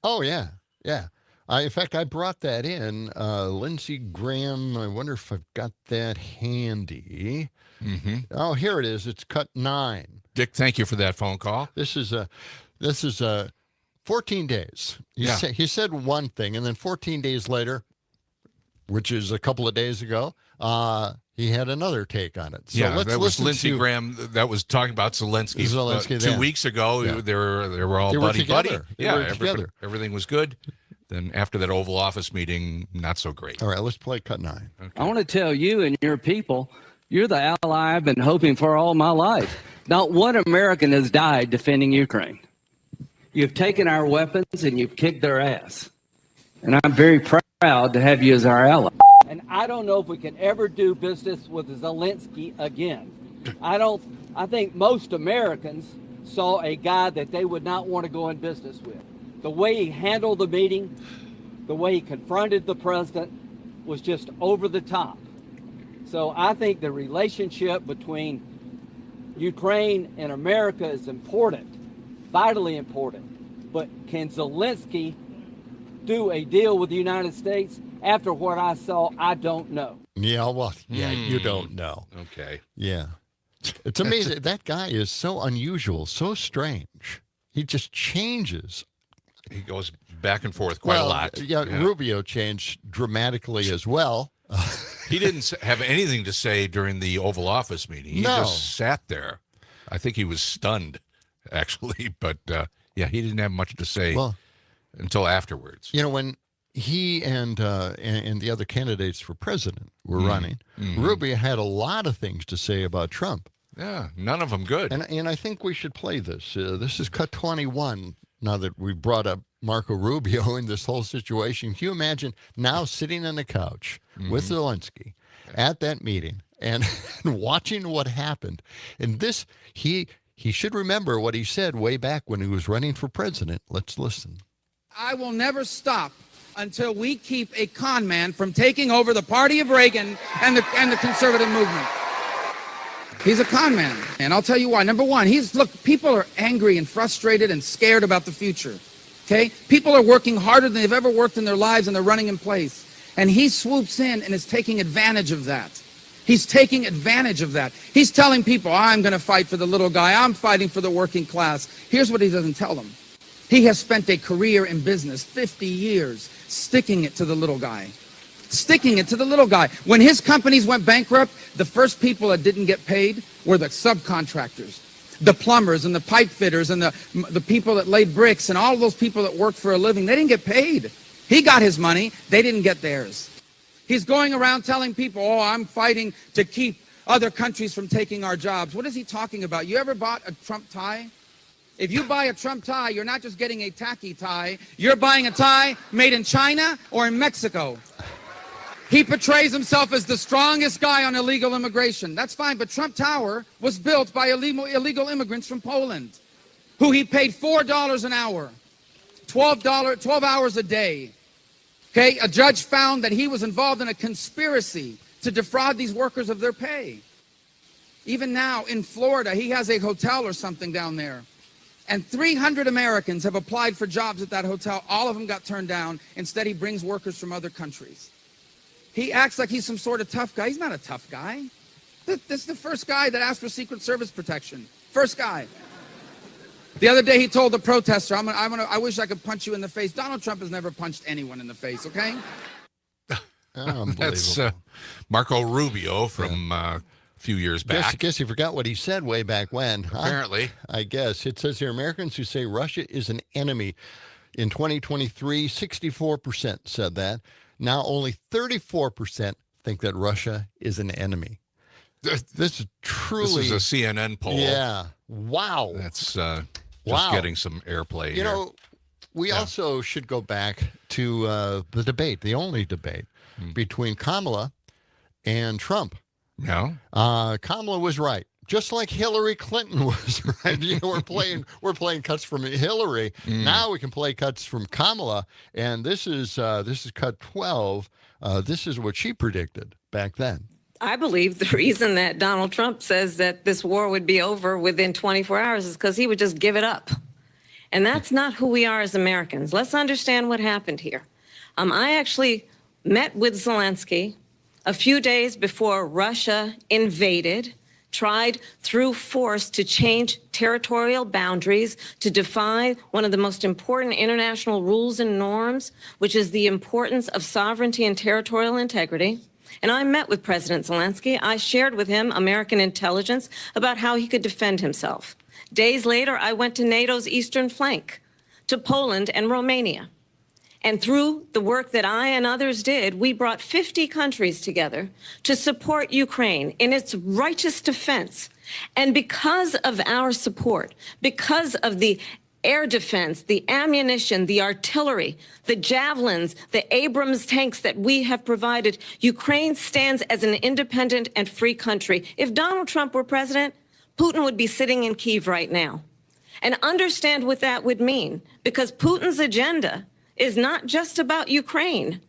oh, yeah. Yeah. In fact, I brought that in. Lindsey Graham, I wonder if I've got that handy. Oh, here it is. It's cut 9. Dick, thank you for that phone call. This is 14 days. He said one thing, and then 14 days later, which is a couple of days ago, he had another take on it. So let's that was listen Lindsey to Graham that was talking about Zelensky. Zelensky 2 then. weeks ago, Yeah. they were all They were buddy. together. They Yeah, were together. everything was good. Then after that Oval Office meeting, not so great. All right, let's play cut 9. I want to tell you and your people, you're the ally I've been hoping for all my life. Not one American has died defending Ukraine. You've taken our weapons and you've kicked their ass. And I'm very proud to have you as our ally. And I don't know if we can ever do business with Zelensky again. I think most Americans saw a guy that they would not want to go in business with. The way he handled the meeting, the way he confronted the president was just over the top. So I think the relationship between Ukraine and America is important, vitally important. But can Zelensky do a deal with the United States? After what I saw, I don't know. Yeah, well, you don't know. Okay. Yeah. It's amazing. That guy is so unusual, so strange. He just changes. He goes back and forth quite a lot. Yeah, Rubio changed dramatically as well. He didn't have anything to say during the Oval Office meeting. He just sat there. I think he was stunned, actually. But, he didn't have much to say until afterwards. You know, when he and the other candidates for president were running, Rubio had a lot of things to say about Trump. Yeah, none of them good. And I think we should play this. This is cut 21, now that we brought up Marco Rubio in this whole situation. Can you imagine now sitting on the couch with Zelensky at that meeting and watching what happened? And this, he should remember what he said way back when he was running for president. Let's listen. I will never stop until we keep a con man from taking over the party of Reagan and the conservative movement. He's a con man. And I'll tell you why. Number one, people are angry and frustrated and scared about the future. Okay? People are working harder than they've ever worked in their lives, and they're running in place. And he swoops in and is taking advantage of that. He's taking advantage of that. He's telling people, I'm going to fight for the little guy. I'm fighting for the working class. Here's what he doesn't tell them. He has spent a career in business, 50 years, sticking it to the little guy. Sticking it to the little guy. When his companies went bankrupt, the first people that didn't get paid were the subcontractors, the plumbers and the pipe fitters and the people that laid bricks and all those people that worked for a living. They didn't get paid. He got his money. They didn't get theirs. He's going around telling people, oh, I'm fighting to keep other countries from taking our jobs. What is he talking about? You ever bought a Trump tie? If you buy a Trump tie, you're not just getting a tacky tie. You're buying a tie made in China or in Mexico. He portrays himself as the strongest guy on illegal immigration. That's fine, but Trump Tower was built by illegal immigrants from Poland, who he paid $4 an hour, 12 hours a day. Okay, a judge found that he was involved in a conspiracy to defraud these workers of their pay. Even now in Florida, he has a hotel or something down there. And 300 Americans have applied for jobs at that hotel. All of them got turned down. Instead, he brings workers from other countries. He acts like he's some sort of tough guy. He's not a tough guy. This is the first guy that asked for Secret Service protection. First guy. The other day he told the protester, I wish I could punch you in the face. Donald Trump has never punched anyone in the face, okay? That's Marco Rubio from a few years back. Guess you forgot what he said way back when. Apparently. I guess. It says here, Americans who say Russia is an enemy. In 2023, 64% said that. Now only 34% think that Russia is an enemy. This is truly... This is a CNN poll. Yeah. Wow. That's just getting some airplay here. You know, we also should go back to the debate, the only debate between Kamala and Trump. No. Kamala was right. Just like Hillary Clinton was right. You know, we're playing cuts from Hillary. Now we can play cuts from Kamala, and this is cut 12. This is what she predicted back then. I believe the reason that Donald Trump says that this war would be over within 24 hours is because he would just give it up. And that's not who we are as Americans. Let's understand what happened here. I actually met with Zelensky a few days before Russia invaded, tried through force to change territorial boundaries, to defy one of the most important international rules and norms, which is the importance of sovereignty and territorial integrity. And I met with President Zelensky. I shared with him American intelligence about how he could defend himself. Days later, I went to NATO's eastern flank, to Poland and Romania. And through the work that I and others did, we brought 50 countries together to support Ukraine in its righteous defense. And because of our support, because of the air defense, the ammunition, the artillery, the javelins, the Abrams tanks that we have provided, Ukraine stands as an independent and free country. If Donald Trump were president, Putin would be sitting in Kyiv right now. And understand what that would mean, because Putin's agenda is not just about Ukraine.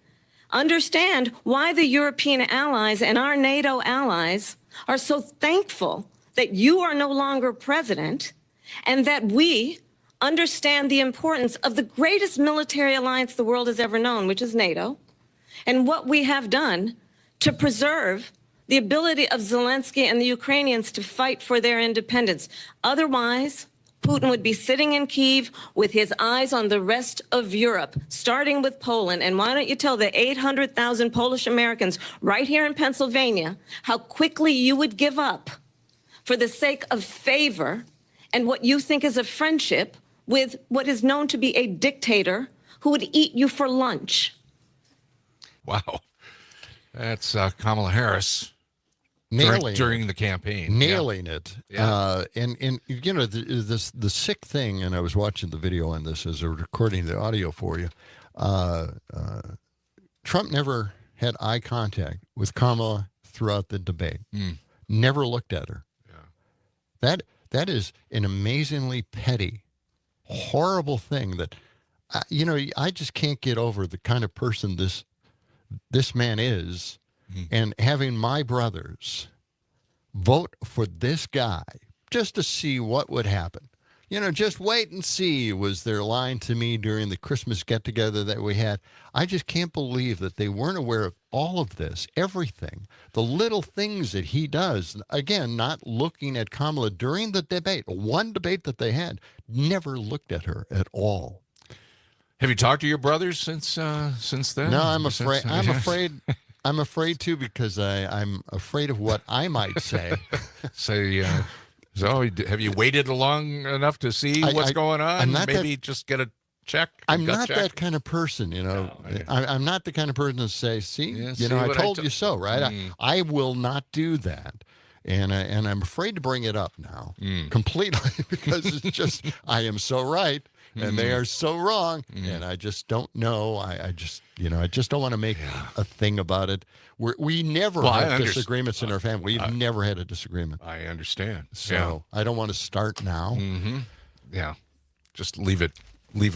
Understand why the European allies and our NATO allies are so thankful that you are no longer president, and that we understand the importance of the greatest military alliance the world has ever known, which is NATO, and what we have done to preserve the ability of Zelensky and the Ukrainians to fight for their independence. Otherwise, Putin would be sitting in Kyiv with his eyes on the rest of Europe, starting with Poland. And why don't you tell the 800,000 Polish Americans right here in Pennsylvania how quickly you would give up for the sake of favor and what you think is a friendship with what is known to be a dictator who would eat you for lunch. Wow. That's Kamala Harris. During the campaign. Nailing it. Yeah. And you know, the sick thing, and I was watching the video on this as I was recording the audio for you, Trump never had eye contact with Kamala throughout the debate. Never looked at her. Yeah. That is an amazingly petty, horrible thing that, you know, I just can't get over the kind of person this man is. And having my brothers vote for this guy just to see what would happen. Just wait and see was their line to me during the Christmas get-together that we had. I just can't believe that they weren't aware of all of this, everything, the little things that he does. Again, not looking at Kamala during the debate. One debate that they had, never looked at her at all. Have you talked to your brothers since then? No, I'm afraid. I'm afraid to, because I'm afraid of what I might say. So have you waited long enough to see what's going on? Maybe just get a check. I'm not that kind of person, I'm not the kind of person to say, see, I told you so, right? I will not do that. And I'm afraid to bring it up now completely, because it's just, I am so right and they are so wrong. And I just don't know. I just don't want to make a thing about it. We never have disagreements in our family. We've never had a disagreement. I understand. So I don't want to start now. Yeah. Just leave it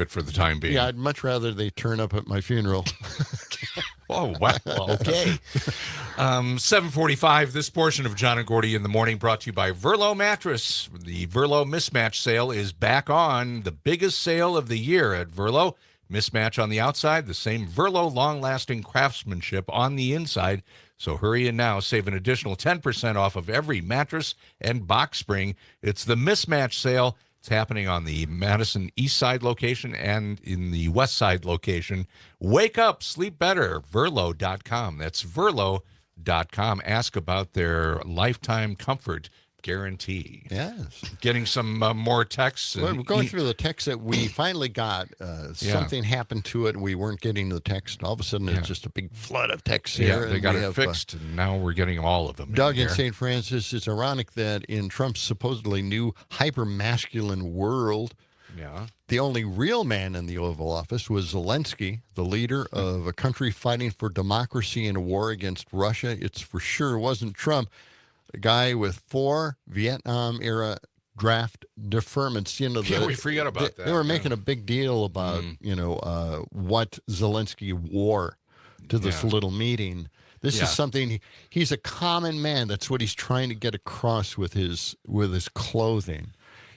for the time being. Yeah, I'd much rather they turn up at my funeral. Oh, wow. Okay. 7:45. This portion of John and Gordy in the Morning brought to you by Verlo Mattress. The Verlo Mismatch Sale is back on. The biggest sale of the year at Verlo. Mismatch on the outside, the same Verlo long-lasting craftsmanship on the inside. So hurry in now. Save an additional 10% off of every mattress and box spring. It's the Mismatch Sale. It's happening on the Madison East Side location and in the West Side location. Wake up, sleep better. Verlo.com. That's Verlo.com. Ask about their lifetime comfort guarantee. Yes. Getting some more texts. We're going through the text that we finally got. Something happened to it, and we weren't getting the text. All of a sudden, it's just a big flood of texts here. Yeah, they got it fixed, and now we're getting all of them. Doug in St. Francis, it's ironic that in Trump's supposedly new hyper-masculine world, the only real man in the Oval Office was Zelensky, the leader of a country fighting for democracy in a war against Russia. It's for sure wasn't Trump. A guy with 4 Vietnam-era draft deferments. We forget about that. They were making a big deal about, what Zelensky wore to this little meeting. This is something, he's a common man. That's what he's trying to get across with his clothing.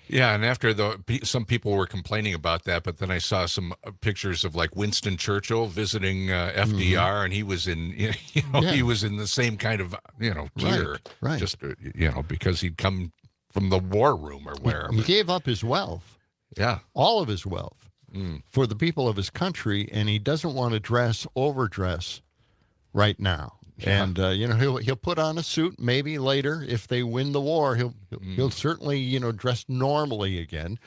Yeah, and after some people were complaining about that, but then I saw some pictures of like Winston Churchill visiting FDR, and he was in, he was in the same kind of, gear, right? Just because he'd come from the war room or wherever. He gave up his wealth, all of his wealth, for the people of his country, and he doesn't want to overdress right now. Yeah. And he'll put on a suit maybe later if they win the war. He'll certainly dress normally again,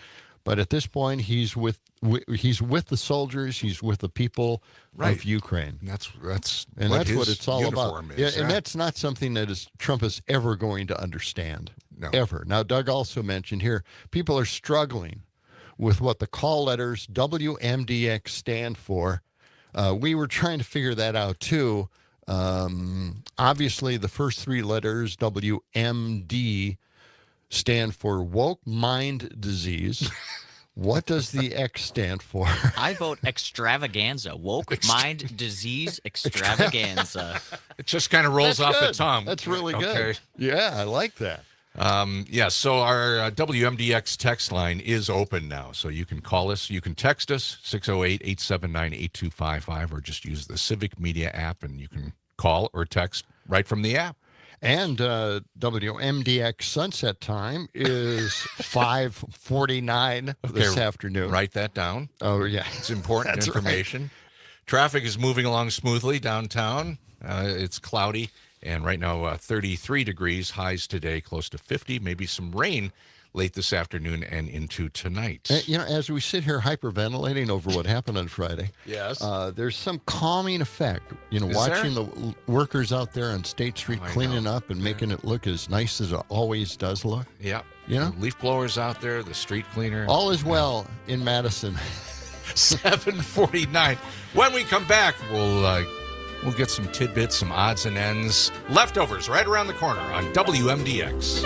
but at this point he's with the soldiers. He's with the people of Ukraine. That's what it's all about. And that's not something that Trump is ever going to understand. No. Ever. Now, Doug also mentioned here people are struggling with what the call letters WMDX stand for. We were trying to figure that out too. Obviously, the first 3 letters, WMD, stand for woke mind disease. What does the X stand for? I vote extravaganza. Woke mind disease extravaganza. It just kind of rolls off the tongue. That's really good. Yeah, I like that. So our WMDX text line is open now, so you can call us. You can text us, 608-879-8255, or just use the Civic Media app, and you can call or text right from the app. And WMDX sunset time is 5:49 this afternoon. Write that down. Oh, yeah. It's important information. Right. Traffic is moving along smoothly downtown. It's cloudy. And right now, 33 degrees, highs today, close to 50, maybe some rain late this afternoon and into tonight. As we sit here hyperventilating over what happened on Friday, yes, there's some calming effect, watching the workers out there on State Street cleaning up and making it look as nice as it always does look. Yeah. The leaf blowers out there, the street cleaner. All is well in Madison. 7:49. When we come back, we'll get some tidbits, some odds and ends, leftovers right around the corner on WMDX.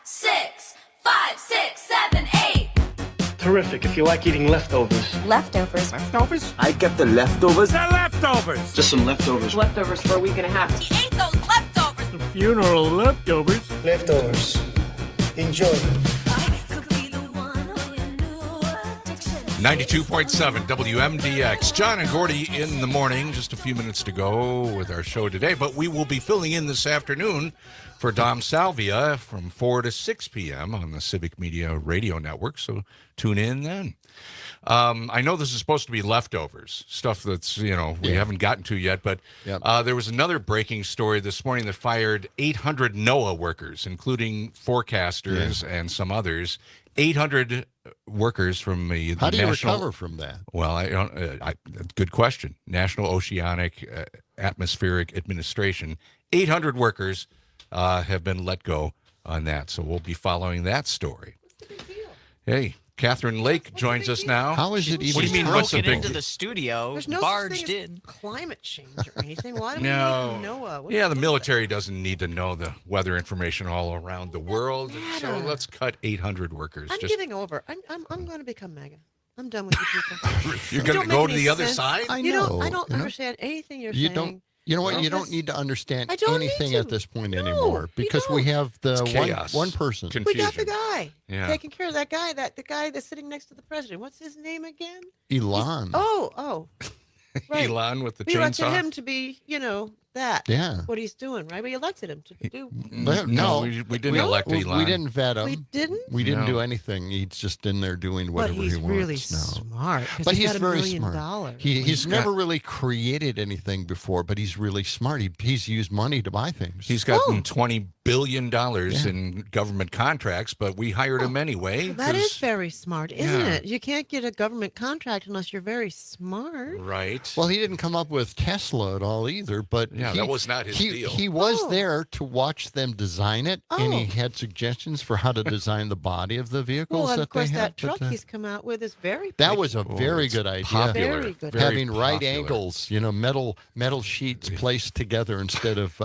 6, 5, 6, 7, 8. Terrific if you like eating leftovers. Leftovers. Leftovers? I kept the leftovers. The leftovers! Just some leftovers. Leftovers for a week and a half. He ate those leftovers. The funeral leftovers. Leftovers. Enjoy. 92.7 WMDX. John and Gordy in the morning. Just a few minutes to go with our show today, but we will be filling in this afternoon for Dom Salvia from 4 to 6 p.m. on the Civic Media Radio Network, so tune in then. I know this is supposed to be leftovers, stuff that's, we haven't gotten to yet, but there was another breaking story this morning that fired 800 NOAA workers, including forecasters and some others. 800 workers from the How do you National, recover from that? Well, I don't. Good question. National Oceanic Atmospheric Administration. 800 workers have been let go on that, so we'll be following that story. Hey, Catherine Lake joins us now. How is it even? What do you mean? What's Broken the big into the studio, There's no barged such thing in. as climate change or anything. Why do we No. need NOAA? What Yeah, the military doesn't need to know the weather information all around the world, so matter. let's cut 800 workers. I'm Just giving over. I'm going to become MAGA. I'm done with you people. you're You going don't to make go to any the other sense. side. I You don't. I know, don't understand anything you're You saying. don't. You know what? Well, You don't just- need to understand I don't need anything to. at this point No, anymore you because we don't. have the It's chaos. one person. We got the Confusion. guy Yeah. taking care of that guy. The guy that's sitting next to the president. What's his name again? Elon. Oh. Right. Elon with the We elected chainsaw. him to be, that. Yeah. What he's doing, right? We elected him to do. But no, we didn't elect Elon. We didn't vet him. We didn't? We didn't No. do anything. He's just in there doing But whatever he's he wants really now. smart. 'cause But he's got $1 very million. smart. He's never really created anything before, but he's really smart. He's used money to buy things. He's gotten $20 billion in government contracts, but we hired him anyway. That 'cause- is very smart, isn't Yeah. it? You can't get a government contract unless you're very smart. Right. Well, he didn't come up with Tesla at all either, but Yeah, he, that was not his deal. He was there to watch them design it, and he had suggestions for how to design the body of the vehicles Well, and that of course, they that had. truck but, he's come out with is very. that was a pretty. very it's good idea. popular. Very good. Having right popular. angles, metal sheets placed together instead of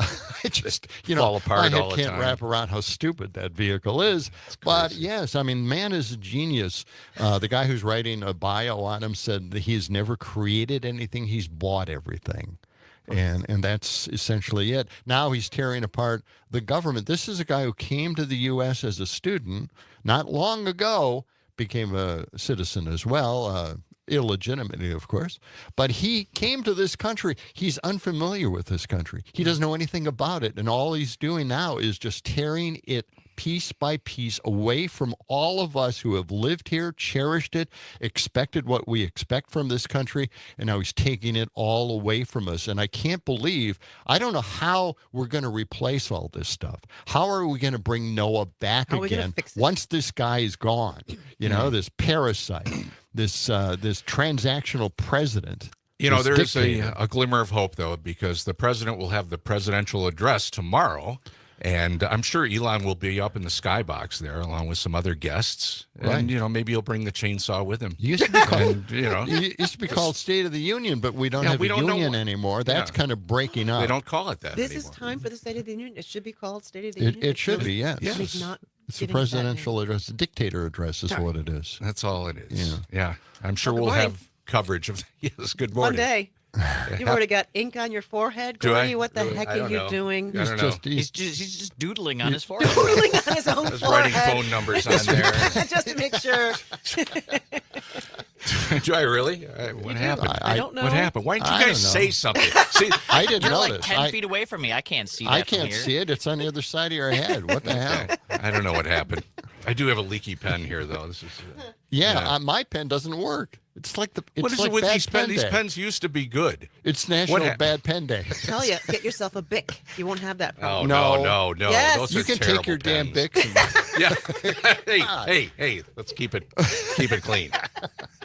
just Fall apart my head all the can't time. wrap around how stupid that vehicle is. But yes, I mean, man is a genius. The guy who's writing a bio on him said that he's never created anything; he's bought everything. And that's essentially it. Now he's tearing apart the government. This is a guy who came to the U.S. as a student not long ago, became a citizen as well, illegitimately, of course. But he came to this country. He's unfamiliar with this country. He doesn't know anything about it. And all he's doing now is just tearing it piece by piece away from all of us who have lived here, cherished it, expected what we expect from this country, and now he's taking it all away from us. And I can't believe, I don't know how we're going to replace all this stuff. How are we going to bring Noah back How are we gonna again fix it? once this guy is gone? This parasite, this transactional president. this There is dictator. a glimmer of hope, though, because the president will have the presidential address tomorrow. And I'm sure Elon will be up in the skybox there along with some other guests. And, maybe he'll bring the chainsaw with him. Used to be called, And, it used to be called State of the Union, but we don't have we a don't know union what- anymore. That's kind of breaking up. They don't call it that This anymore. is time for the State of the Union. It should be called State of the It, Union. it should be, yes. It's not It's a getting that presidential address. A dictator address is Sorry. what it is. That's all it is. Yeah. I'm sure Well, good we'll morning. have coverage of yes, good One morning. day. You've already got ink on your forehead. Do I? Gordy, what the heck I are don't you know. doing? I don't know. He's just doodling on his forehead. Doodling on his own I was writing forehead. phone numbers on there. Just to make sure. Do I really? What happened? I don't know. What happened? Why didn't you I guys don't know. say something? See, I didn't You're notice. like 10 feet away from me. I can't see that I from can't here. see it. It's on the other side of your head. What the hell? I don't know what happened. I do have a leaky pen here, though. This is. My pen doesn't work. It's like it's What is like it with bad these pen pens? These day. pens used to be good. It's National hap- Bad Pen Day. Tell you, get yourself a Bic. You won't have that Oh problem. no! Yes. Those You are can take terrible your damn pens. Bics. And, Yeah. Hey! Let's keep it clean.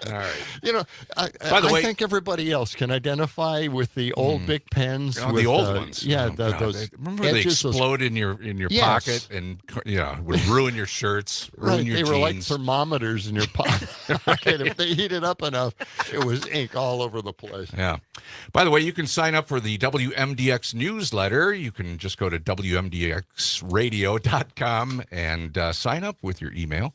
All right. You know, By the way, I think everybody else can identify with the old Bic pens. Oh, with, the old ones. Yeah, Oh, God. those. Remember they edges, those- explode in your Yes. pocket and would ruin your shirts, ruin Right, your they jeans. were like thermometers in your pocket. If they heated up enough, it was ink all over the place. Yeah. By the way, you can sign up for the WMDX newsletter. You can just go to WMDXradio.com and sign up with your email.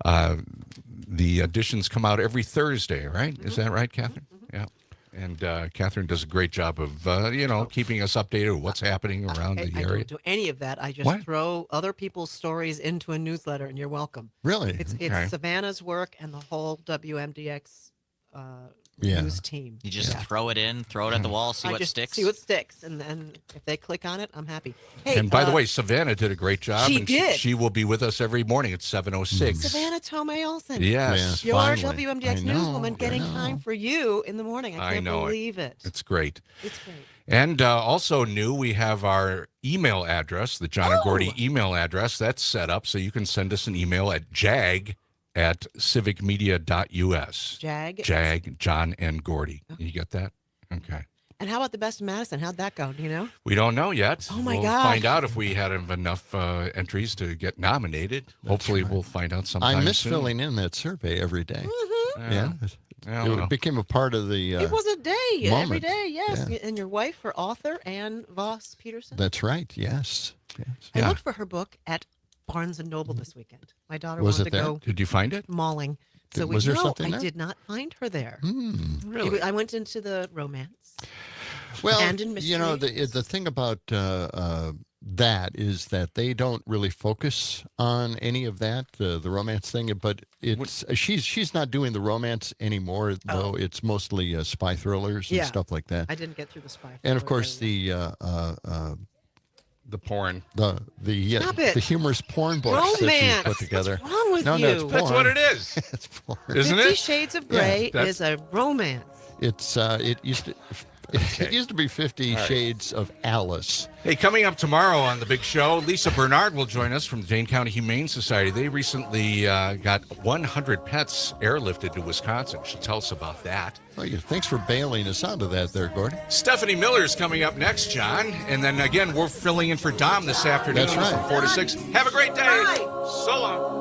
The editions come out every Thursday, right? Is that right, Catherine? Yeah. And Catherine does a great job of, keeping us updated with what's happening around the I area. don't do any of that. I just What? throw other people's stories into a newsletter, and you're welcome. Really? It's Okay. Savannah's work and the whole WMDX Yeah. news team. You just throw it in, throw it at the wall, see I what just sticks. see what sticks, and then if they click on it, I'm happy. Hey, And by the way, Savannah did a great job. she and did. She will be with us every morning at 7:06. Savannah Tomei Olsen. Yes. You're finally. WMDX I know, newswoman getting I know. time for you in the morning. I can't know believe it. It's great. It's great. And also new, we have our email address, the John and Gordy email address. That's set up so you can send us an email at jag@civicmedia.us. Jag? John and Gordy. You get that? Okay. And how about the best in Madison? How'd that go? Do you know? We don't know yet. Oh, my we'll gosh. find out if we had enough entries to get nominated. Hopefully we'll find out sometime I miss soon. filling in that survey every day. Yeah. I don't know. It became a part of the It was a day every moment. day, yes. Yeah. And your wife, her author, Ann Voss Peterson. That's right. Yes. I looked for her book at Barnes and Noble this weekend. My daughter Was wanted it to there? go Did you find it? mauling. So Was there no, something I there? did not find her there. Really? I went into the romance. Well, and in you know, mystery. the thing about that is that they don't really focus on any of that, the romance thing. But it's she's not doing the romance anymore, though. It's mostly spy thrillers and Yeah. stuff like that. I didn't get through the spy. And of thriller course, yet. The porn. the Stop it. the humorous porn books that Romance. you put together. What's wrong with no, you? No, it's porn. That's what it is. It's porn. Isn't 50 it? Shades of Yeah, Grey that's- is a romance. It's it used to. It used to be 50 Shades of Alice. Hey, coming up tomorrow on the big show, Lisa Bernard will join us from the Dane County Humane Society. They recently got 100 pets airlifted to Wisconsin. She'll tell us about that. Oh, yeah. Thanks for bailing us out of that there, Gordy. Stephanie Miller's coming up next, John. And then again, we're filling in for Dom this afternoon That's right. from 4 to 6. Have a great day. So long.